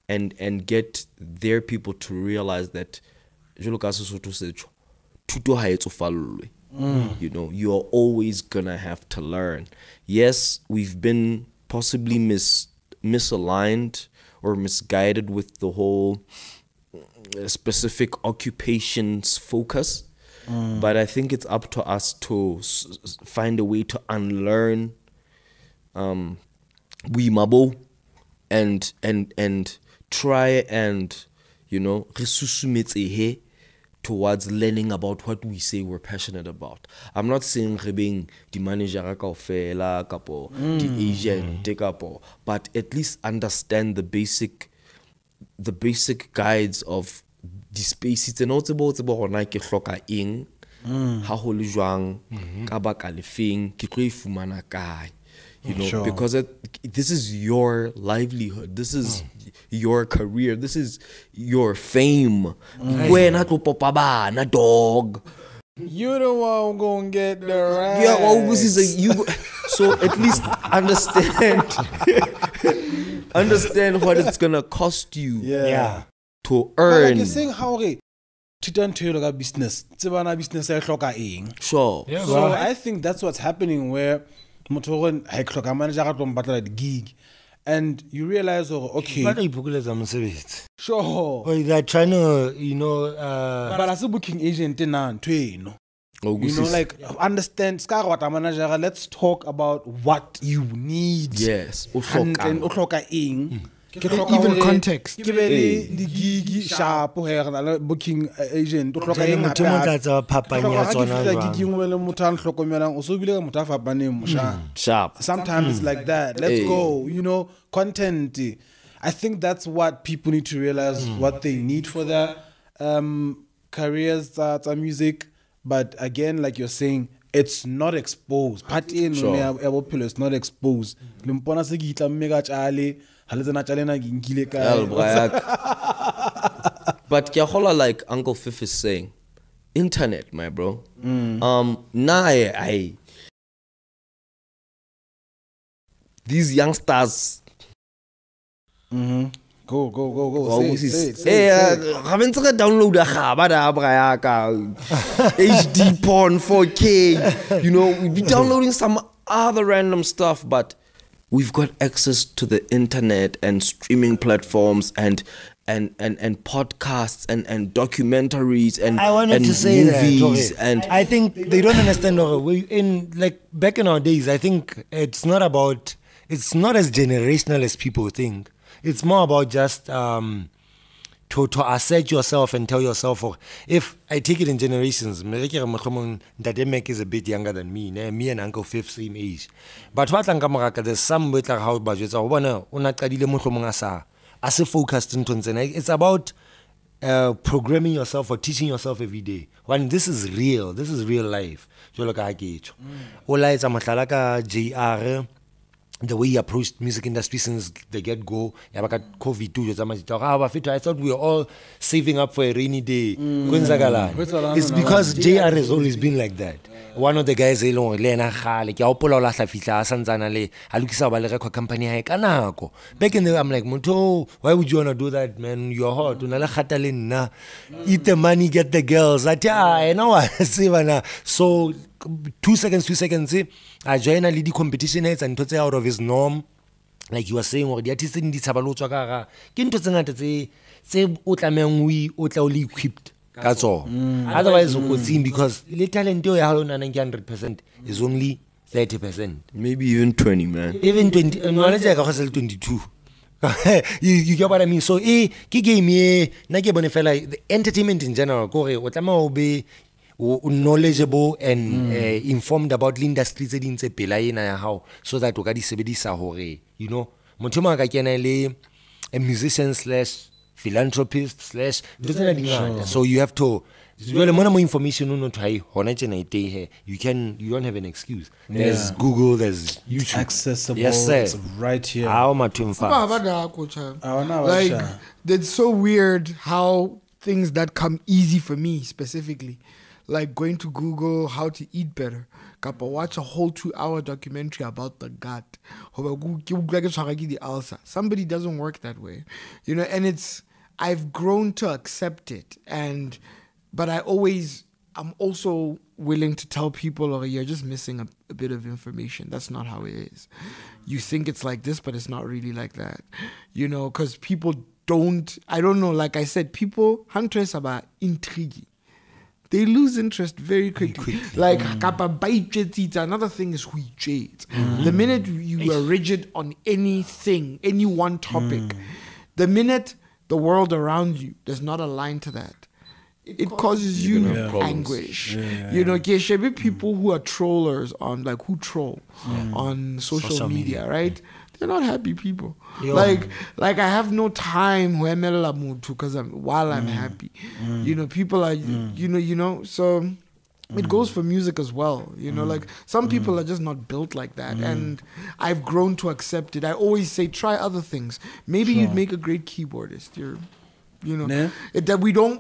and get their people to realize that jolo ka Sesotho setso thuto ha etso fallwe. You know, you're always gonna have to learn. Yes, we've been possibly misaligned or misguided with the whole specific occupations focus, but I think it's up to us to find a way to unlearn mabo and try and, you know, resusumetse towards learning about what we say we're passionate about. I'm not saying being the manager kaofela kapo the agent kapo, but at least understand the basic guides of the space. It's not about hona ke hloka eng ha ho le jwang ka baka le feng ke tlo ifumana kae. You know, because this is your livelihood. This is your career. This is your fame. When I popa bana dog. You the one gonna get the right. Yeah, well, this is you. So at least understand what it's gonna cost you. Yeah. To earn. Like you're saying how to turn to business. Business Sure. Yeah, so I think that's what's happening where the gig, and you realize, okay, sure, they're trying to, you know, but as a booking agent, you know, like understand. Let's talk about what you need. Yes, even context. The gig sharp booking agent. Sharp. Sometimes it's like that. Let's go. You know, content. I think that's what people need to realize what they need for their careers, music. But again, like you're saying, it's not exposed. Party in it's not exposed. Limpona se gitla mega chale, halezana chale na ginkile ka. But Kiahola, like Uncle Fif is saying, internet, my bro. These youngsters. Go. Say haven't download a HD porn 4K. You know, we'll be downloading some other random stuff, but we've got access to the internet and streaming platforms and podcasts and documentaries and I wanted and to say movies that, and I think they don't understand. Back in our days, I think it's not as generational as people think. It's more about just to assert yourself and tell yourself, if I take it in generations, Mech is a bit younger than me. Me and Uncle Fifth same age. But what there's some better how budgets focused into it's about programming yourself or teaching yourself every day. When this is real life. JR, the way he approached music industry since the get-go, COVID-2, I thought we were all saving up for a rainy day. It's because JR has always been like that. One of the guys, back in the day, I'm like, Moto, why would you want to do that, man? You're hot. Eat the money, get the girls. I know. So 2 seconds, I join a lady competition and to out of his norm. Like you were saying, or the artist in this Sabalotaka, equipped. That's all. Otherwise, we could see because the talent 100% is only 30%. maybe even 20, man. Even 20, 22. You get what I mean? So, the entertainment in general, be knowledgeable and informed about the industry so that we can you know, a musician / philanthropist / so you have to more information you don't have an excuse. There's Google, there's YouTube, accessible. Yes, sir. It's right here. Like, that's so weird how things that come easy for me specifically, like going to Google how to eat better. Watch a whole 2-hour documentary about the gut. The ulcer. Somebody doesn't work that way, you know. And I've grown to accept it, but I'm also willing to tell people, you're just missing a bit of information. That's not how it is. You think it's like this, but it's not really like that, you know. Because people I don't know. Like I said, people hunters about intrigue. They lose interest very quickly. Like, another thing is the minute you are rigid on anything, any one topic, the minute the world around you does not align to that, it causes you anguish. You know, there should be people who are trollers who troll on social media, right? They're not happy people. Like I have no time because while I'm happy. You know, people are you know, so it goes for music as well. You know, like some people are just not built like that. And I've grown to accept it. I always say try other things. Maybe you'd make a great keyboardist.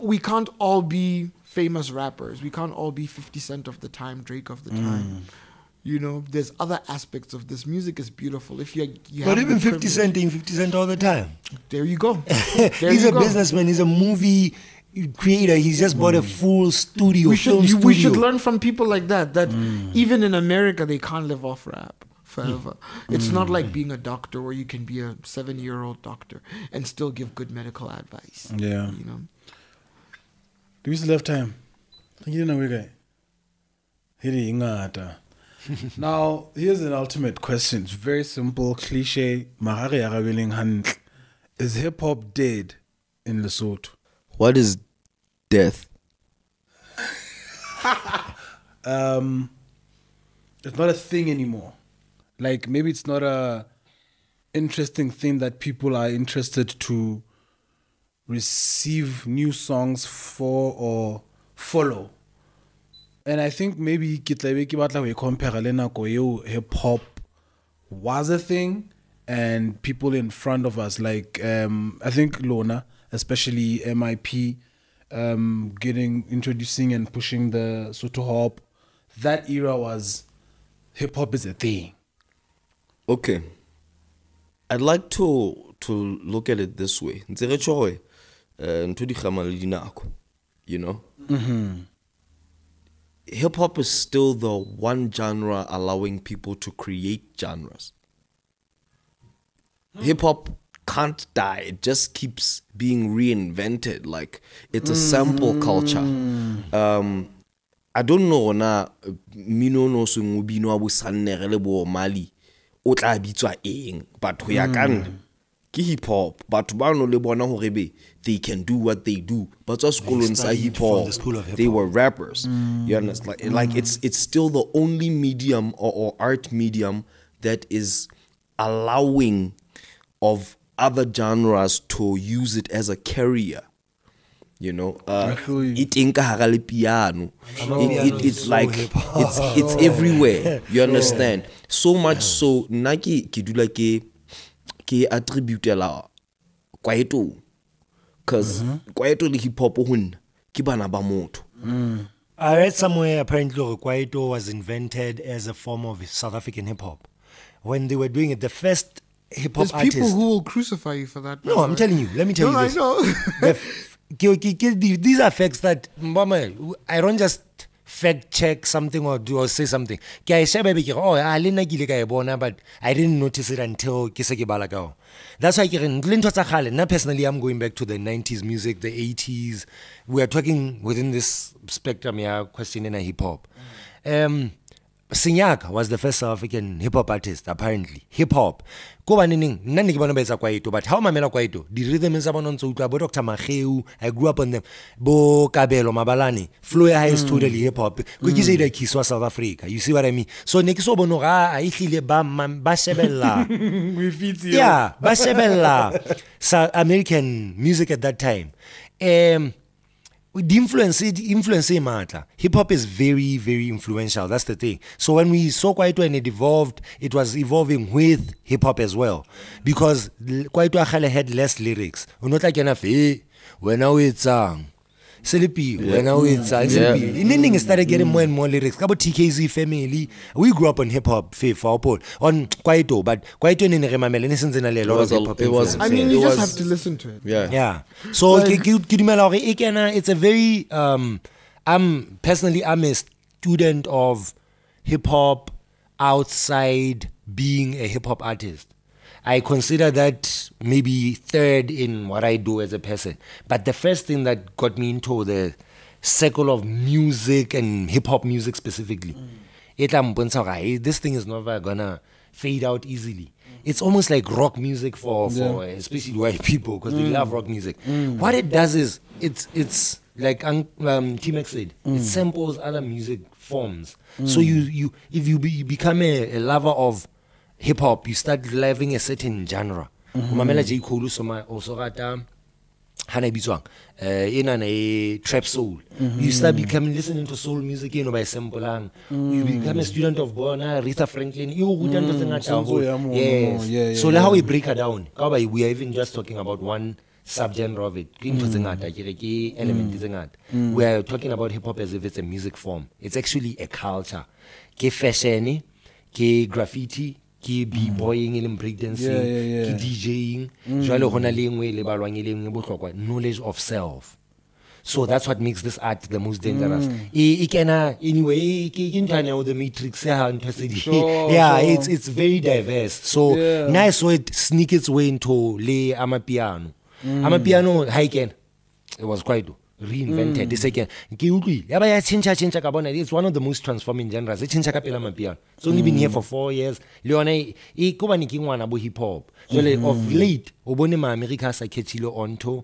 We can't all be famous rappers. We can't all be 50 Cent of the time, Drake of the time. You know, there's other aspects of this. Music is beautiful. If you but even 50 Cent ain't 50 Cent all the time. There you go. He's a businessman. He's a movie creator. He's just bought a full studio. We should learn from people like that. That even in America, they can't live off rap forever. It's not like being a doctor where you can be a 7-year-old doctor and still give good medical advice. Yeah. You know. Do we still have time? Now, here's an ultimate question. It's very simple, cliche. Is hip hop dead in Lesotho? What is death? It's not a thing anymore. Like, maybe it's not a interesting thing that people are interested to receive new songs for or follow. And I think maybe we compare hip hop was a thing and people in front of us, like I think Lona, especially MIP, introducing and pushing the Soto hop. That era was hip hop is a thing. Okay, I'd like to look at it this way. You know, hip hop is still the one genre allowing people to create genres. Hip hop can't die; it just keeps being reinvented. Like it's a sample culture. I don't know na mino no sungubino abu sanere bo Mali o tla bitswa eng, but ho ya kan ke hip hop, but ba no le bona hore be they can do what they do, but just colons hip hop, they were rappers. You understand? Like it's still the only medium or art medium that is allowing of other genres to use it as a carrier. You know, piano. It's like it's everywhere. You understand? So much so, Naki kidula ke attribute la kwaito, cause kwaito le hip hop hun ke bana ba motho. I read somewhere apparently kwaito was invented as a form of South African hip hop. When they were doing it, the first hip hop artist. There's people who will crucify you for that. No, I'm telling you. Let me tell you this. I know. These are facts that I don't just fact check something or do or say something. But I didn't notice it until that's why personally I'm going back to the 90s music, the 80s. We are talking within this spectrum here, questioning hip hop. Sinyak was the first South African hip hop artist, apparently. Hip hop. But how mamela kwaito? The rhythm is about Dr. Macheu. I grew up on them. Bo Karabelo Mabalani. Flow is totally hip hop. Kiswa South Africa. You see what I mean? So nekiso bonora aikhile ba shebella. Yeah, ba shebella. American music at that time. The influence matter. Hip hop is very, very influential. That's the thing. So when we saw Kwaito and it evolved, it was evolving with hip hop as well, because Kwaito had less lyrics. Not like enough. When I it's Sleepy, when I it's Sleepy. In ending, it started getting more and more lyrics. About TKZ family, we grew up on hip hop. On Kwaito, but Kwaito and Remamel, lessons in a lot of hip hop. I mean, you just have to listen to it. Yeah. So it's a very I'm a student of hip hop outside being a hip hop artist. I consider that maybe third in what I do as a person. But the first thing that got me into the circle of music and hip hop music specifically, this thing is never gonna fade out easily. It's almost like rock music for especially white people, because they love rock music. What it does is it's like T-Mech said, it samples other music forms. So you if you become a lover of hip hop, you start loving a certain genre. Mamela J. Cole also rata Hana Bizwang in a trap soul. You start becoming listening to soul music, you know, by sampling. You become a student of Bona, Aretha Franklin. You yes. So how we break it down. We are even just talking about one subgenre of it. We are talking about hip hop as if it's a music form. It's actually a culture. Ke fashion, ke graffiti, ke b-boying and breakdancing, ke DJing, knowledge of self. So that's what makes this art the most dangerous. Anyway, the matrix. It's very diverse. So now I saw it sneak its way into Amapiano. Amapiano, it was quite reinvented. The second, it's one of the most transforming genres. It's only been here for 4 years. Hip hop. Of late, America has onto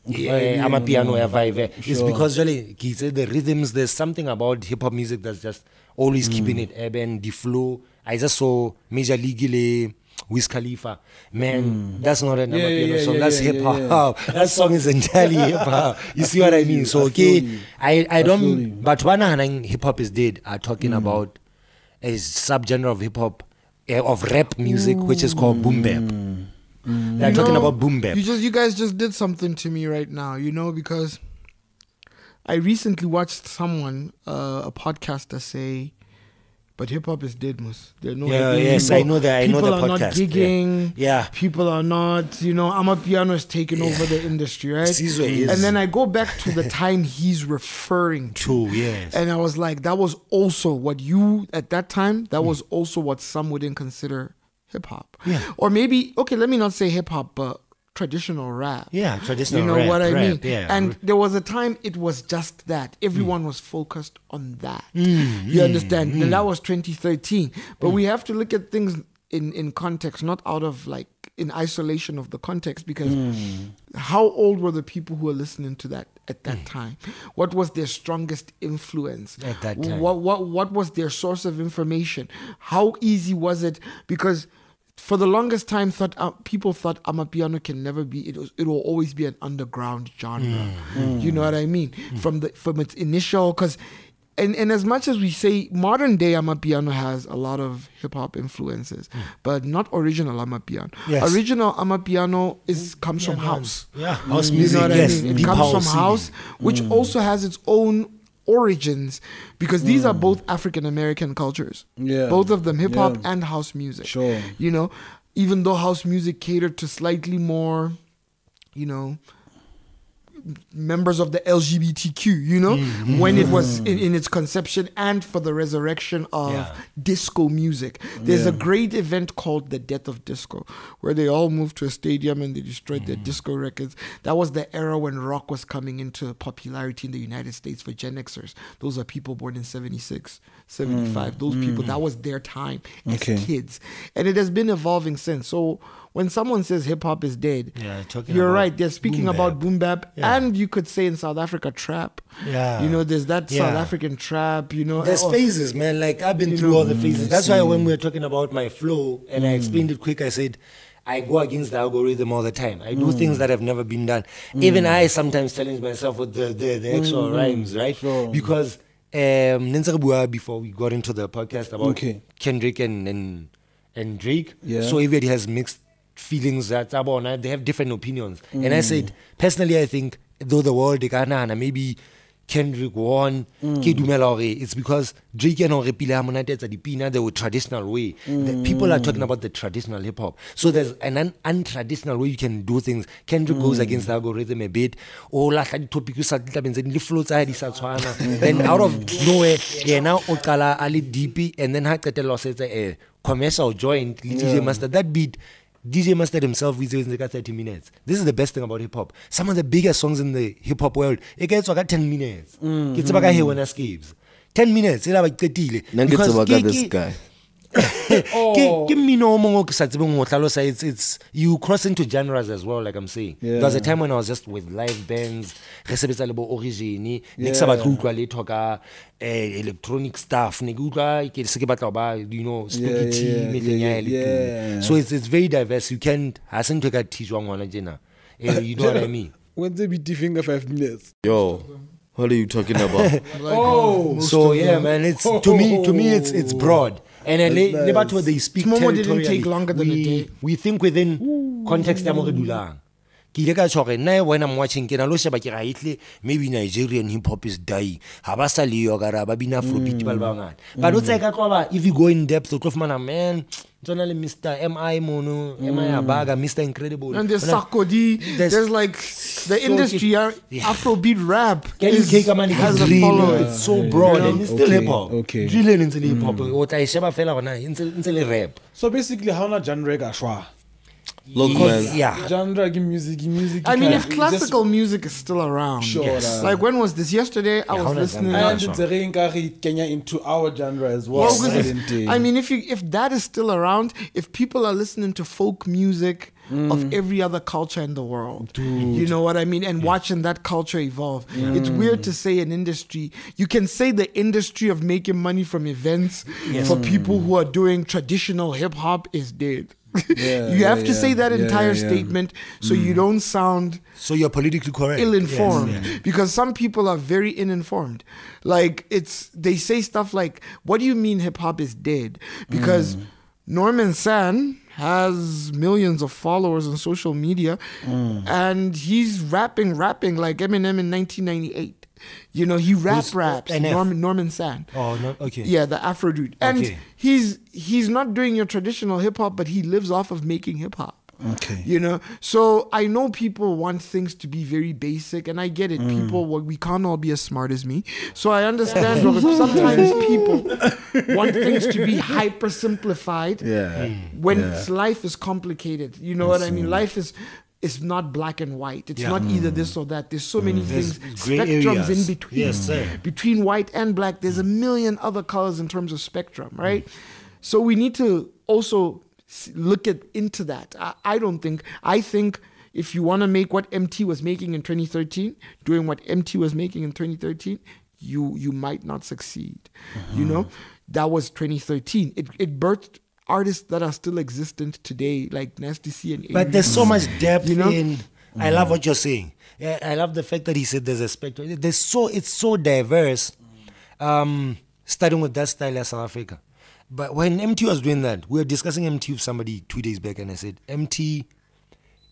Amapiano vibe. It's because the rhythms. There's something about hip hop music that's just always keeping it urban. The flow. I just saw Major League Wiz Khalifa. Man, that's not an Amapiano song. That's hip hop. That song is entirely hip hop. You see what I mean? So okay, I don't. But when hip hop is dead, are talking about a subgenre of hip hop, of rap music, which is called boom bap. They're talking about boom bap. You guys just did something to me right now, because I recently watched someone, a podcaster, say, but hip hop is dead, Mus. There are no yes, I know that. I know the podcast. People are not gigging. Yeah. People are not, Amapiano is taking over the industry, right? And then I go back to the time he's referring to. Yes. And I was like, that was also what you, at that time, that was also what some wouldn't consider hip hop. Yeah. Or maybe, okay, let me not say hip hop, but traditional rap. Yeah, traditional rap. You know what I mean? Yeah. And there was a time it was just that. Everyone was focused on that. You understand? And that was 2013. But we have to look at things in context, not out of in isolation of the context, because how old were the people who were listening to that at that time? What was their strongest influence at that time? What was their source of information? How easy was it? Because for the longest time, people thought Amapiano can never be. It will always be an underground genre. You know what I mean? From its initial, because and as much as we say modern day Amapiano has a lot of hip hop influences, but not original Amapiano. Yes. Original Amapiano comes from house. Yeah, house music. You know what I mean? It comes from house, which also has its own origins, because these are both African American cultures. Yeah. Both of them, hip hop and house music. Sure. Even though house music catered to slightly more, members of the LGBTQ, when it was in its conception, and for the resurrection of disco music. There's a great event called the Death of Disco, where they all moved to a stadium and they destroyed their disco records. That was the era when rock was coming into popularity in the United States for Gen Xers. Those are people born in 76, 75. Those people, that was their time as kids. And it has been evolving since. So when someone says hip hop is dead, you're right. They're speaking about boom bap, and you could say in South Africa trap. Yeah, there's that South African trap. There's phases, man. I've been through all the phases. That's why when we were talking about my flow, and I explained it quick, I said I go against the algorithm all the time. I do things that have never been done. Even I sometimes challenge myself with the actual rhymes, right? Sure. Because before we got into the podcast about Kendrick and Drake, so everybody has mixed feelings that they have different opinions. And I said, personally, I think though the world maybe Kendrick won, it's because Drake and the traditional way. The people are talking about the traditional hip hop. So there's an untraditional way you can do things. Kendrick goes against the algorithm a bit. Then out of nowhere, now Ali DP, and then commercial joint, DJ Master. That beat, DJ Master himself is in 30 minutes. This is the best thing about hip hop. Some of the biggest songs in the hip hop world, it gets 10 minutes. It's about Skebz. 10 minutes. Because this guy. Give me no more. It's you cross into genres as well, like I'm saying. There was a time when I was just with live bands, electronic stuff, so it's very diverse. You can't you know what I mean? When they be finger 5 minutes. Yo, what are you talking about? So yeah, man, it's to me it's broad. And they speak territorially. Didn't take longer than a day. We think within context. When I'm watching, maybe Nigerian hip hop is dying. But if you go in depth, man, Mr. M.I. Mono, M.I. Abaga, Mr. Incredible. And there's Sarkodie, there's like the industry, Afrobeat rap. Can you take a man has a following? It's so broad and it's still hip hop. Drilling into hip hop. What I sheba fella into rap. So basically, how na genre gashwa? Look, man. Genre, music. I mean, if classical music is still around, like when was this? Yesterday, I was listening. And it's Kenya into our genre as well. I mean, if that is still around, if people are listening to folk music of every other culture in the world, you know what I mean, and watching that culture evolve, it's weird to say an industry. You can say the industry of making money from events for people who are doing traditional hip hop is dead. You have to say that entire statement so you don't sound so you're politically correct, ill-informed, because some people are very uninformed. Like they say stuff like, what do you mean hip hop is dead? Because Norman San has millions of followers on social media and he's rapping like Eminem in 1998. You know, he raps. Norman San. Oh, no, okay. Yeah, the Afro dude. And he's not doing your traditional hip hop, but he lives off of making hip hop. Okay. You know, so I know people want things to be very basic, and I get it. People, we can't all be as smart as me. So I understand, Robert. Sometimes people want things to be hyper simplified when life is complicated. You know what I mean? Life is. It's not black and white. It's not either this or that. There's so many things, spectrums in between. Yes, sir. Between white and black, there's a million other colors in terms of spectrum, right? So we need to also look into that. I think if you want to make what MT was making in 2013, doing what MT was making in 2013, you might not succeed. You know, that was 2013. It birthed artists that are still existent today, like Nasty C and But there's so much depth in. I love what you're saying. Yeah, I love the fact that he said there's a spectrum. It's so diverse. Starting with that style as South Africa. But when MT was doing that, we were discussing MT with somebody 2 days back, and I said MT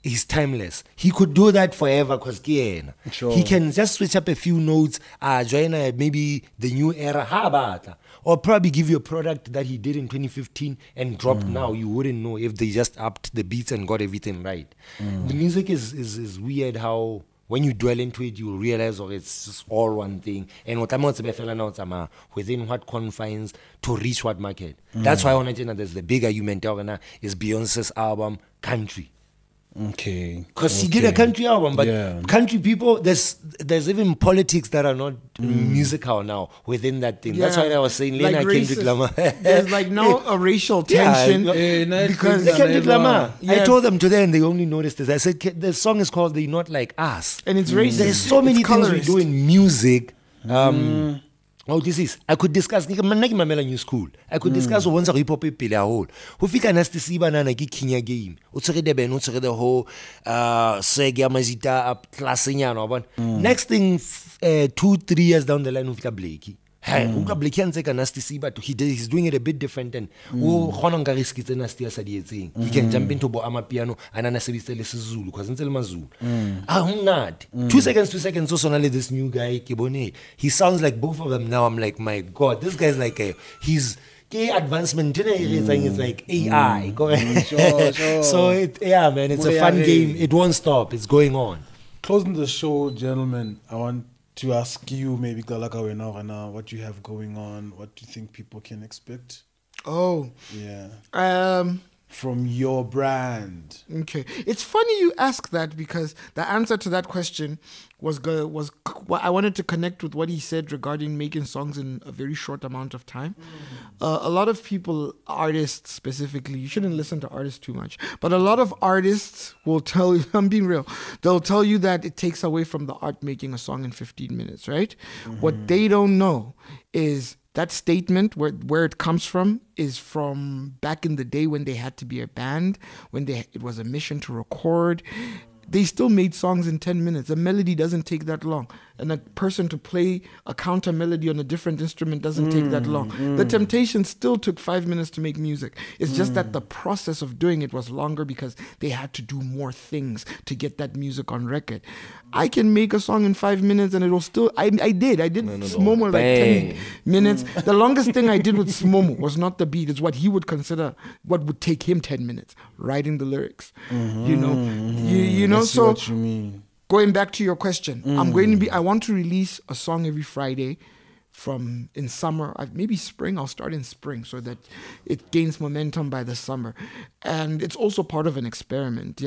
is timeless. He could do that forever because he can just switch up a few notes, join maybe the new era, or probably give you a product that he did in 2015 and dropped now. You wouldn't know if they just upped the beats and got everything right. The music is weird how when you dwell into it, you realize it's just all one thing. And within what confines to reach what market. That's why I want to know there's the big argument is Beyonce's album Country. Okay. Because he did a country album, but country people, there's even politics that are not musical now within that thing. That's why I was saying Lena Kendrick Lamar. There's like now a racial tension because Kendrick Lamar. I told them today and they only noticed this. I said the song is called "They Not Like Us," and it's racist. There's so many things we do in music. This is I could discuss new school. I could discuss once a hip hop pele a whole. Who fit an STC banana ki kinya game. O tsere de ben o tsere the whole sega mazita up classinyana one. Next thing 2-3 years down the line of Blakey. Hey, Blakey and second STC, but he's doing it a bit different and he can jump into Boama piano and anasebistele Zulu because until Mazulu. I'm not. 2 seconds, so only this new guy, Kibone. He sounds like both of them now. I'm like, my God, this guy's like he's advancement is like AI. Sure. So man, it's a fun game. It won't stop. It's going on. Closing the show, gentlemen, I want to ask you maybe what you have going on, what do you think people can expect? From your brand. Okay, it's funny you ask that because the answer to that question was I wanted to connect with what he said regarding making songs in a very short amount of time. A lot of people, artists specifically, you shouldn't listen to artists too much, but a lot of artists will tell you, I'm being real, they'll tell you that it takes away from the art making a song in 15 minutes, right? What they don't know is that statement, where it comes from, is from back in the day when they had to be a band, when it was a mission to record. They still made songs in 10 minutes. A melody doesn't take that long. And a person to play a counter melody on a different instrument doesn't take that long. The Temptations still took 5 minutes to make music. It's just that the process of doing it was longer because they had to do more things to get that music on record. I can make a song in 5 minutes and it'll still... I did Smomo like 10 minutes. The longest thing I did with Smomo was not the beat. It's what he would consider what would take him 10 minutes. Writing the lyrics. You know, so what you mean. Going back to your question, I want to release a song every Friday in summer, maybe spring. I'll start in spring so that it gains momentum by the summer. And it's also part of an experiment.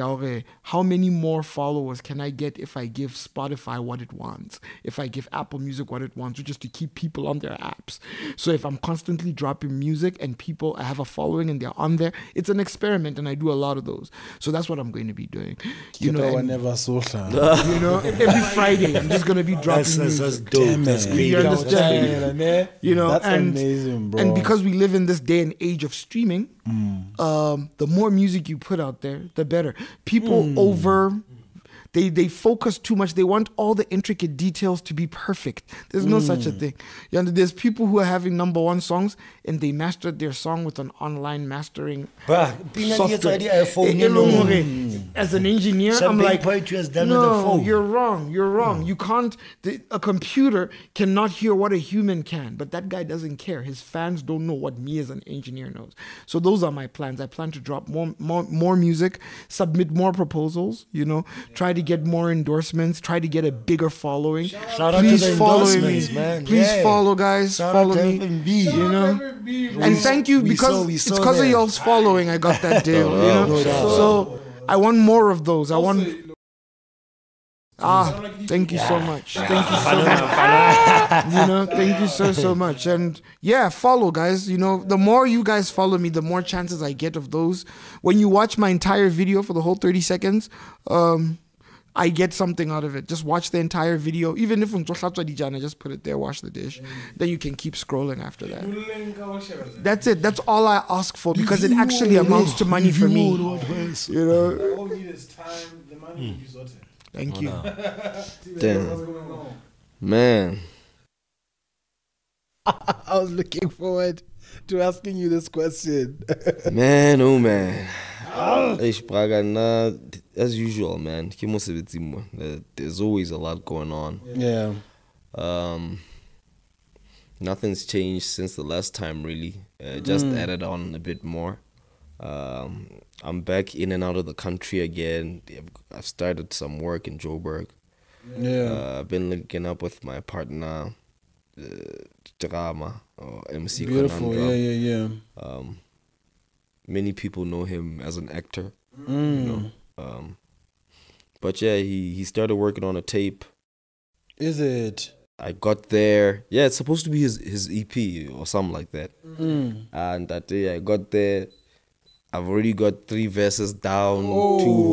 How many more followers can I get if I give Spotify what it wants? If I give Apple Music what it wants, just to keep people on their apps. So if I'm constantly dropping music and I have a following and they're on there, it's an experiment and I do a lot of those. So that's what I'm going to be doing. Every Friday I'm just going to be dropping music. That's dope. That's great. You understand? You know, that's and amazing, bro. and because we live in this day and age of streaming, the more music you put out there, the better. People they focus too much. They want all the intricate details to be perfect. There's no such a thing. You know, there's people who are having #1 songs and they mastered their song with an online mastering software. As an engineer, I'm like, no, you're wrong. You're wrong. You can't. A computer cannot hear what a human can, but that guy doesn't care. His fans don't know what me as an engineer knows. So those are my plans. I plan to drop more music, submit more proposals. You know, try to get more endorsements, try to get a bigger following. Shout out to the endorsements, man. Please follow, guys. Follow me. You know, and thank you because it's because of y'all's following I got that deal. You know, so I want more of those. I want. Thank you so much. Thank you so much. You know, thank you so much. And yeah, follow, guys. You know, the more you guys follow me, the more chances I get of those. When you watch my entire video for the whole 30 seconds, I get something out of it. Just watch the entire video. Even if I just put it there, wash the dish. Then you can keep scrolling after that. That's it. That's all I ask for because it actually amounts to money for me. You know? All we need is time. The money will be sorted. Thank you. Damn. Man. I was looking forward to asking you this question. Man, oh man. As usual, man. There's always a lot going on. Yeah. Nothing's changed since the last time, really. Just added on a bit more. I'm back in and out of the country again. I've started some work in Joburg. Yeah. I've been linking up with my partner, Drama, or MC Beautiful. Conundrum. Yeah. Many people know him as an actor, you know. But yeah, he started working on a tape. Is it? I got there. Yeah, it's supposed to be his EP or something like that. And that day I got there. I've already got 3 verses down, 2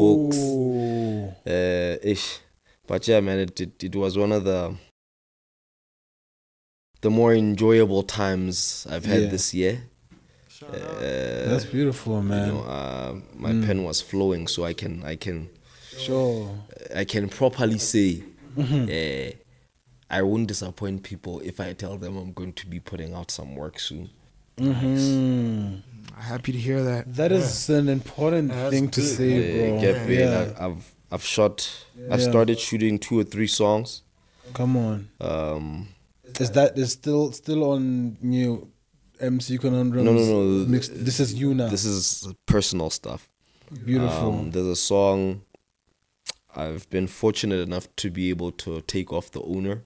hooks. But yeah, man, it was one of the more enjoyable times I've had this year. That's beautiful, man. You know, my pen was flowing, so I can properly say I won't disappoint people if I tell them I'm going to be putting out some work soon. Happy to hear that. That is an important thing to say, bro. I've shot. I've started shooting 2 or 3 songs. Come on. Is still on new MC Conundrum? No. This is you now. This is personal stuff. Beautiful. There's a song I've been fortunate enough to be able to take off the owner.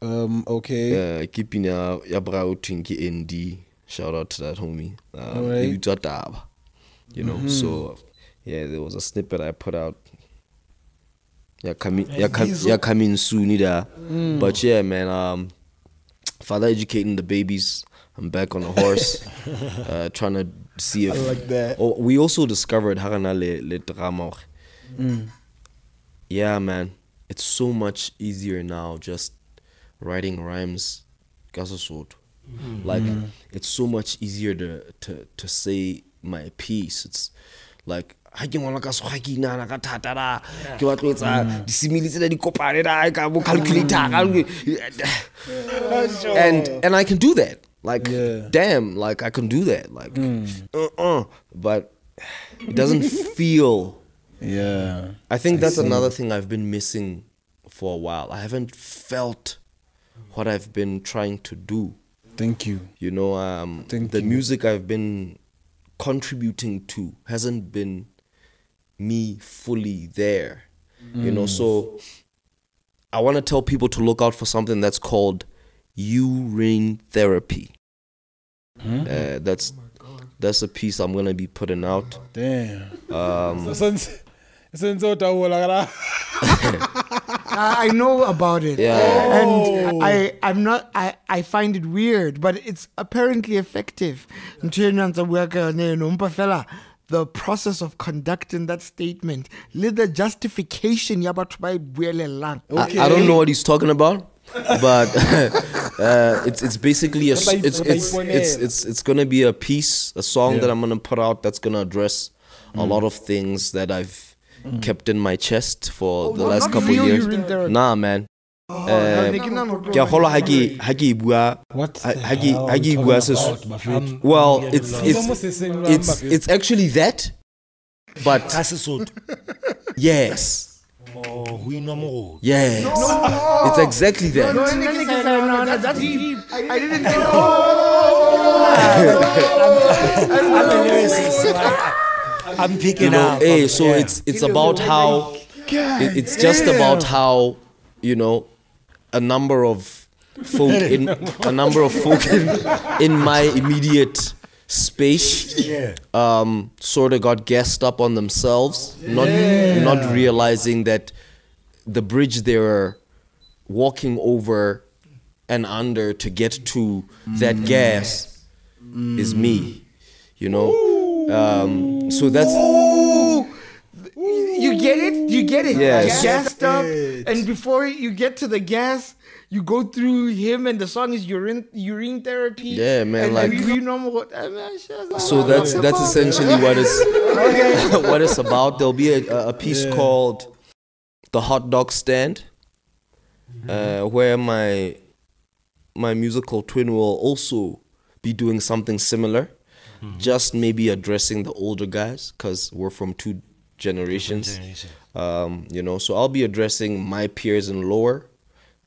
Okay. Keeping ya brough ND. Shout out to that homie. Alright. You know, so yeah, there was a snippet I put out. Yeah, coming soon either. But yeah, man, father educating the babies. I'm back on the horse, trying to see if. I like that. Oh, we also discovered Harana le drama. Yeah, man, it's so much easier now just writing rhymes. Like it's so much easier to say my piece. It's like and I can do that. Like damn, like I can do that. Like but it doesn't feel. Yeah. I think that's another thing I've been missing for a while. I haven't felt what I've been trying to do. Thank you. You know, the music I've been contributing to hasn't been me fully there. You know, so I want to tell people to look out for something that's called urine therapy. That's a piece I'm gonna be putting out. Damn. I know about it. Yeah. And I find it weird, but it's apparently effective. The process of conducting that statement, the justification. I don't know what he's talking about. but it's basically it's gonna be a piece, a song that I'm gonna put out that's gonna address a lot of things that I've kept in my chest for the last couple of years. Nah, man. Well, it's actually that, but yes. Yes, it's exactly that. That's deep. I didn't know. I'm picking up. So it's about how it's just about how, you know, a number of folk in my immediate space sort of got gassed up on themselves, not realizing that the bridge they were walking over and under to get to that gas is me, you know. So that's you get it. Yes. Gassed up, and before you get to the gas, you go through him, and the song is urine therapy. Yeah, man. And like, so that's essentially what it's about. There'll be a piece called "The Hot Dog Stand," where my musical twin will also be doing something similar, just maybe addressing the older guys, because we're from two generations. You know, so I'll be addressing my peers in lower.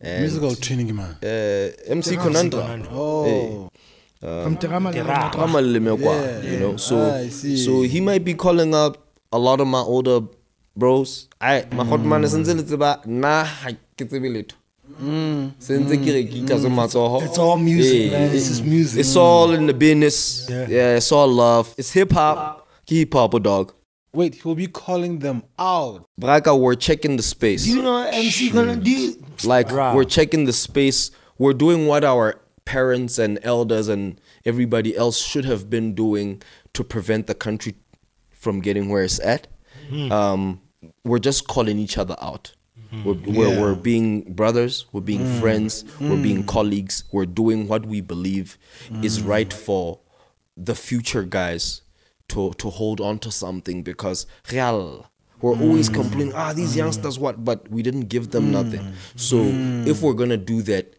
And musical training, man. MC Konandra. You know, so he might be calling up a lot of my older bros. It's all music, man. This is music. It's all in the business. Yeah, it's all love. It's hip hop. Hip hop, dog. Wait, he'll be calling them out. Braga, we're checking the space. Do you know what MC gonna do? Like, we're checking the space. We're doing what our parents and elders and everybody else should have been doing to prevent the country from getting where it's at. We're just calling each other out. We're being brothers. We're being friends. We're being colleagues. We're doing what we believe is right for the future guys to hold on to something, because we're always complaining, these youngsters what, but we didn't give them nothing. So if we're gonna do that,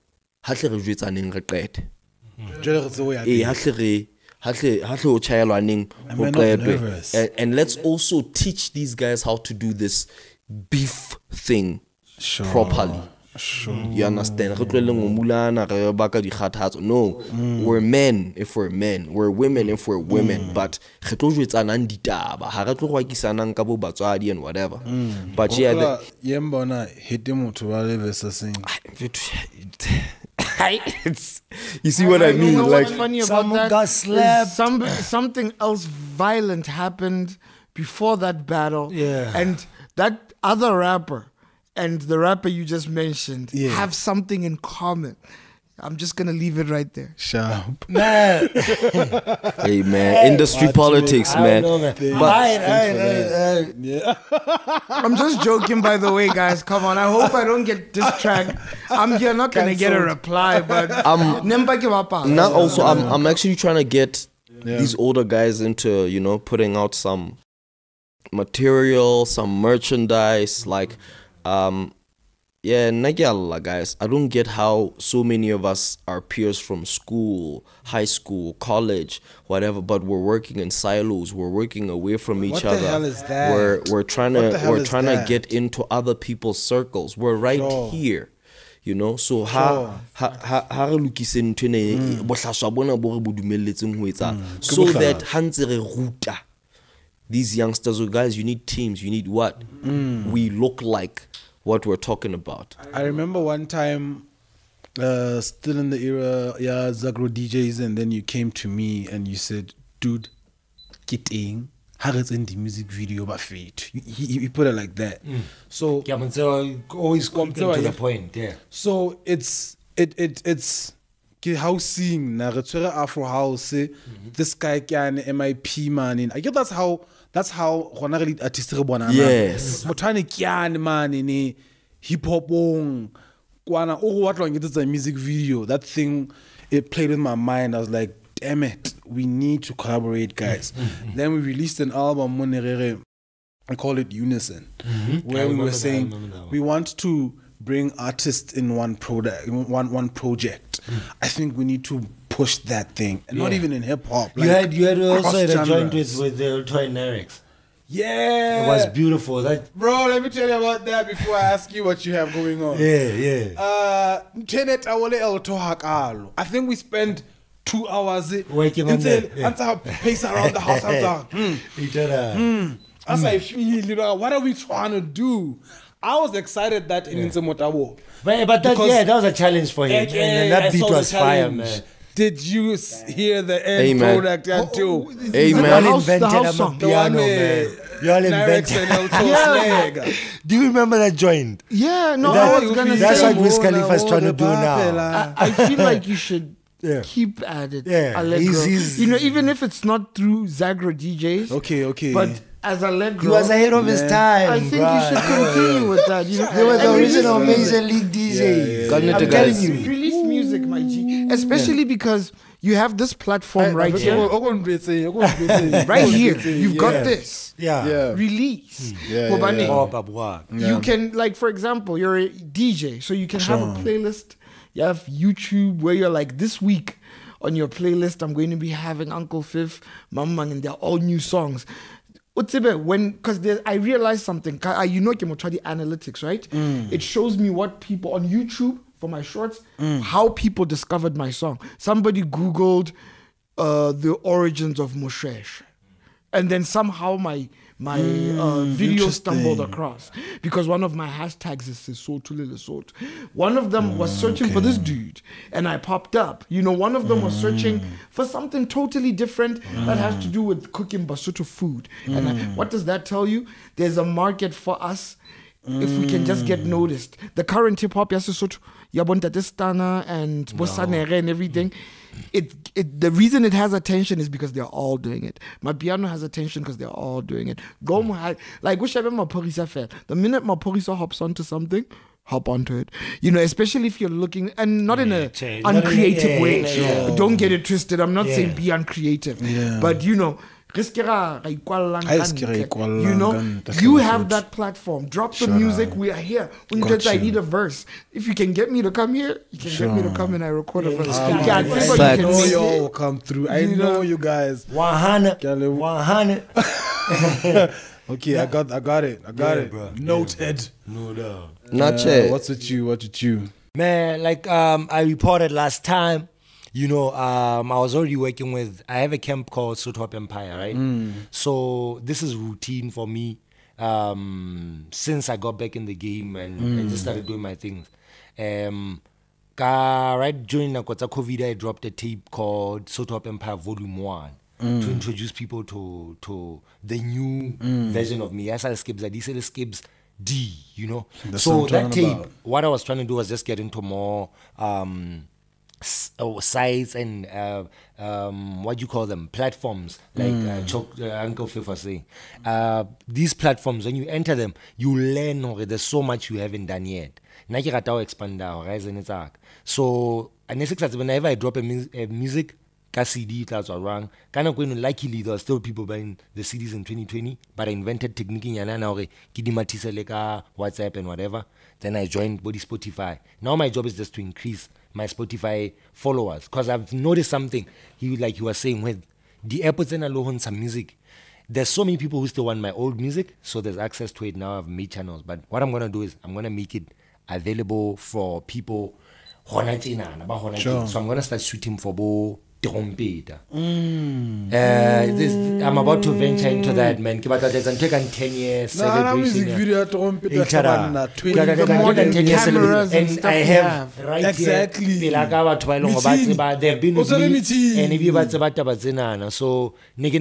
and let's also teach these guys how to do this beef thing properly. You understand? No, we're men if we're men, we're women if we're women, but and whatever. But yeah, you see what I mean? Like, what's funny about that? Something else violent happened before that battle, and that other rapper and the rapper you just mentioned have something in common. I'm just gonna leave it right there. Sharp. Man. Hey man, industry politics, man. I'm just joking, by the way, guys. Come on. I hope I don't get distracted. You're not gonna get a reply, but now also I'm actually trying to get these older guys into, you know, putting out some material, some merchandise, like guys, I don't get how so many of us are peers from school, high school, college, whatever, but we're working in silos. We're working away from each other. What the hell is that? We're trying to get into other people's circles. We're right here, you know. So so that these youngsters, guys, you need teams. You need what? We look like what we're talking about. I remember one time, still in the era, Zagro DJs, and then you came to me and you said, dude, get in. How is in the music video by Fate? You put it like that. So always come to the point. Yeah. So it's housing na Afro House. This guy can MIP man. I guess that's how artistic bona. Yes. Motane kyan man in hip hop Kwana, what long it is a music video. That thing, it played in my mind. I was like, damn it, we need to collaborate, guys. Then we released an album, I call it Unison, where we were saying we want to bring artists in one project. I think we need to push that thing, and not even in hip hop. Like, you had also had a joint with the Ultra Lyrics. Yeah, it was beautiful. Bro, let me tell you about that before I ask you what you have going on. I think we spent 2 hours working on that. Pace around the house. I was like, what are we trying to do? I was excited that in Motabo. But that was a challenge for him. And that beat was fire, man. Did you hear the end product too? Amen. Y'all invented a piano, man. Y'all invented. Do you remember that joint? Yeah, no, I was gonna say. That's what Wiz Khalifa's trying to do now. I feel like you should keep at it. Allegro. Even if it's not through Zagra DJs. Okay. But as Allegro, he was ahead of his time. I think you should continue with that. He was the original Major League DJ. I'm telling you, release music, my G. Especially because you have this platform right here. Right here, you've got this. Release. You can, like, for example, you're a DJ, so you can have a playlist. You have YouTube where you're like, this week on your playlist, I'm going to be having Uncle Fifth, Mamang, and they're all new songs. Because I realized something. You know, you try the analytics, right? It shows me what people on YouTube for my shorts, how people discovered my song. Somebody Googled the origins of Moshesh, and then somehow my video stumbled across because one of my hashtags is Lesotho. One of them was searching for this dude, and I popped up. One of them was searching for something totally different that has to do with cooking Basotho food. And what does that tell you? There's a market for us if we can just get noticed. The current hip hop, Yasosotho, Yabontatestana and Bosanere and everything. The reason it has attention is because they're all doing it. My piano has attention because they're all doing it. Like the minute Maporisa hops onto something, hop onto it. Especially if you're looking, and not in a uncreative way. Don't get it twisted. I'm not saying be uncreative, but you have that platform. Drop the music. We are here. I need a verse. If you can get me to come here, you can get me to come and I record a verse. I know you all will come through. I know you guys. 100. Okay, I got it. Bro. Noted. No doubt. Not yet. What's with you? Man, like I reported last time. I was already working with, I have a camp called Sotop Empire, right? So this is routine for me since I got back in the game and just started doing my things. Right during COVID, I dropped a tape called Sotop Empire Volume 1 to introduce people to the new version of me. As Skebz D, Skebz D, So that tape, what I was trying to do was just get into more sites and what do you call them, platforms like Uncle Fifth was saying. These platforms, when you enter them, you learn there's so much you haven't done yet. So whenever I drop a music CD, that's wrong. Luckily there are still people buying the CDs in 2020, but I invented technique in WhatsApp and whatever. Then I joined Body Spotify. Now my job is just to increase my Spotify followers, because I've noticed something. He was saying, with the airports and alone some music, there's so many people who still want my old music, so there's access to it now. I've made channels, but what I'm gonna do is I'm gonna make it available for people. So I'm gonna start shooting for trompeta. I'm about to venture into that, man. But there's a 10 years celebration. And I have right exactly here. They've been with me. And if you so no,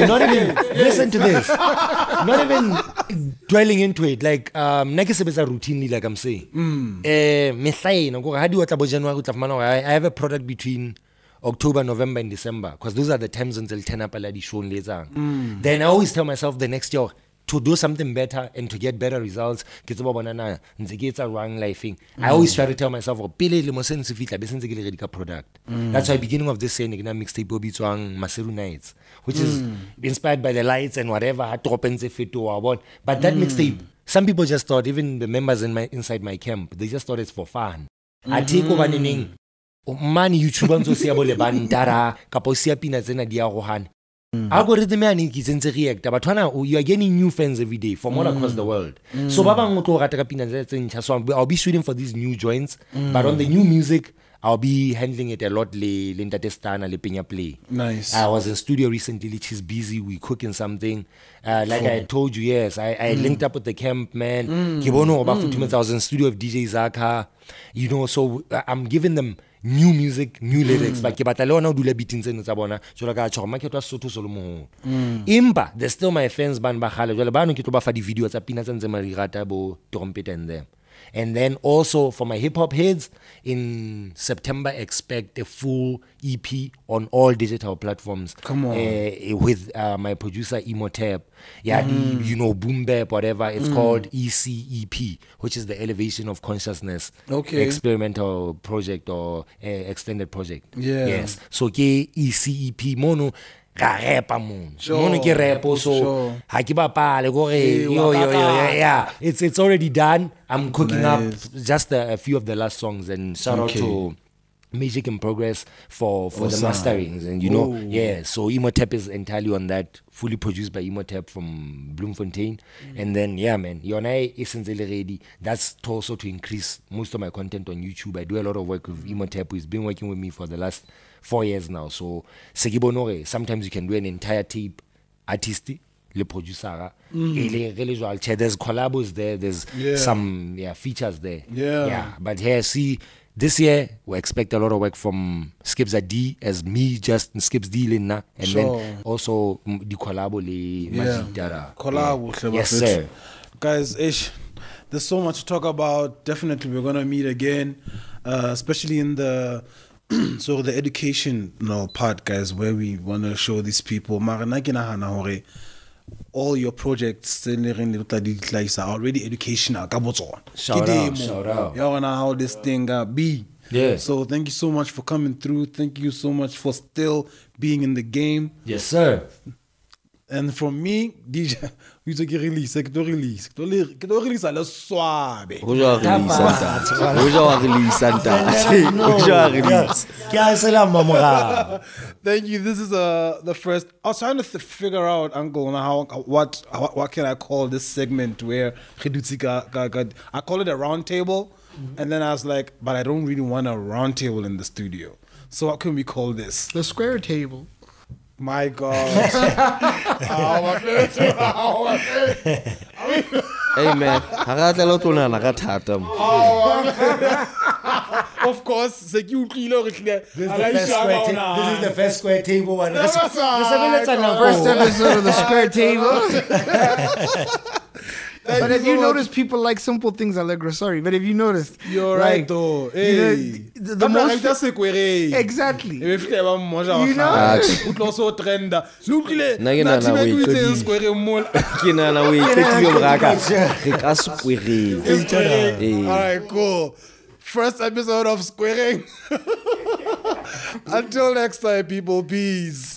not even. Listen to this. Not even dwelling into it. Like routinely, like I'm saying. I have a product between October, November, and December, because those are the times until 10 up already shown later. Then I always tell myself the next year, to do something better and to get better results, I always try to tell myself, product. That's why beginning of this year, I mixtape Maseru Nights, which is inspired by the lights and whatever. But that mixtape, some people just thought, even the members inside my camp, they just thought it's for fun. I take over the man YouTuber to see about the bandara, kaposia peanuts and a diarohan. Algorithm react, but you are getting new fans every day from all across the world. So I'll be shooting for these new joints, but on the new music, I'll be handling it a lot. Nice. I was in studio recently. She's busy. We cooking something. Like I told you, yes, I linked up with the camp, man. I was in studio with DJ Zaka. You know, so I'm giving them new music, new lyrics. But Imba, they're still my fans. And then also for my hip hop heads, in September, expect a full EP on all digital platforms. Come on. With my producer Imhotep. Yeah, you know, boom bap, whatever. It's called ECEP, which is the Elevation of Consciousness experimental project or extended project. Yeah. Yes. So ECEP mono. Yeah, it's already done. I'm cooking up just a few of the last songs, and shout out to Magic in Progress for the masterings, and you know, so Imhotep is entirely on that, fully produced by Imhotep from Bloemfontein. And then man, Yonai isn't ready. That's also to increase most of my content on YouTube. I do a lot of work with Imhotep, who's been working with me for the last 4 years now. So sometimes you can do an entire tape, artistic, le producer. There's collabos there, there's some features there. But here, see, this year we expect a lot of work from Skebz D as me, just Skebz D Lina, and then also the collabo Yes, sir. Guys, there's so much to talk about. Definitely we're gonna meet again, especially in the the education part, guys, where we want to show these people all your projects are already educational. Shout out. You know how this thing be. Yeah. So thank you so much for coming through. Thank you so much for still being in the game. Yes, sir. And from me, DJ, we took a release. Release a la suave. Thank you. This is the first. I was trying to figure out, Uncle, what can I call this segment where I call it a round table, and then I was like, but I don't really want a round table in the studio. So what can we call this? The square table. My God. Hey man, of course, this is the first square table one. First episode of the square table. But if you notice, people like simple things, Allegro. Sorry, but if you noticed, you're right though. Hey, the most exactly. You know. Alright, cool. First episode of Squaring. Until next time, people. Peace.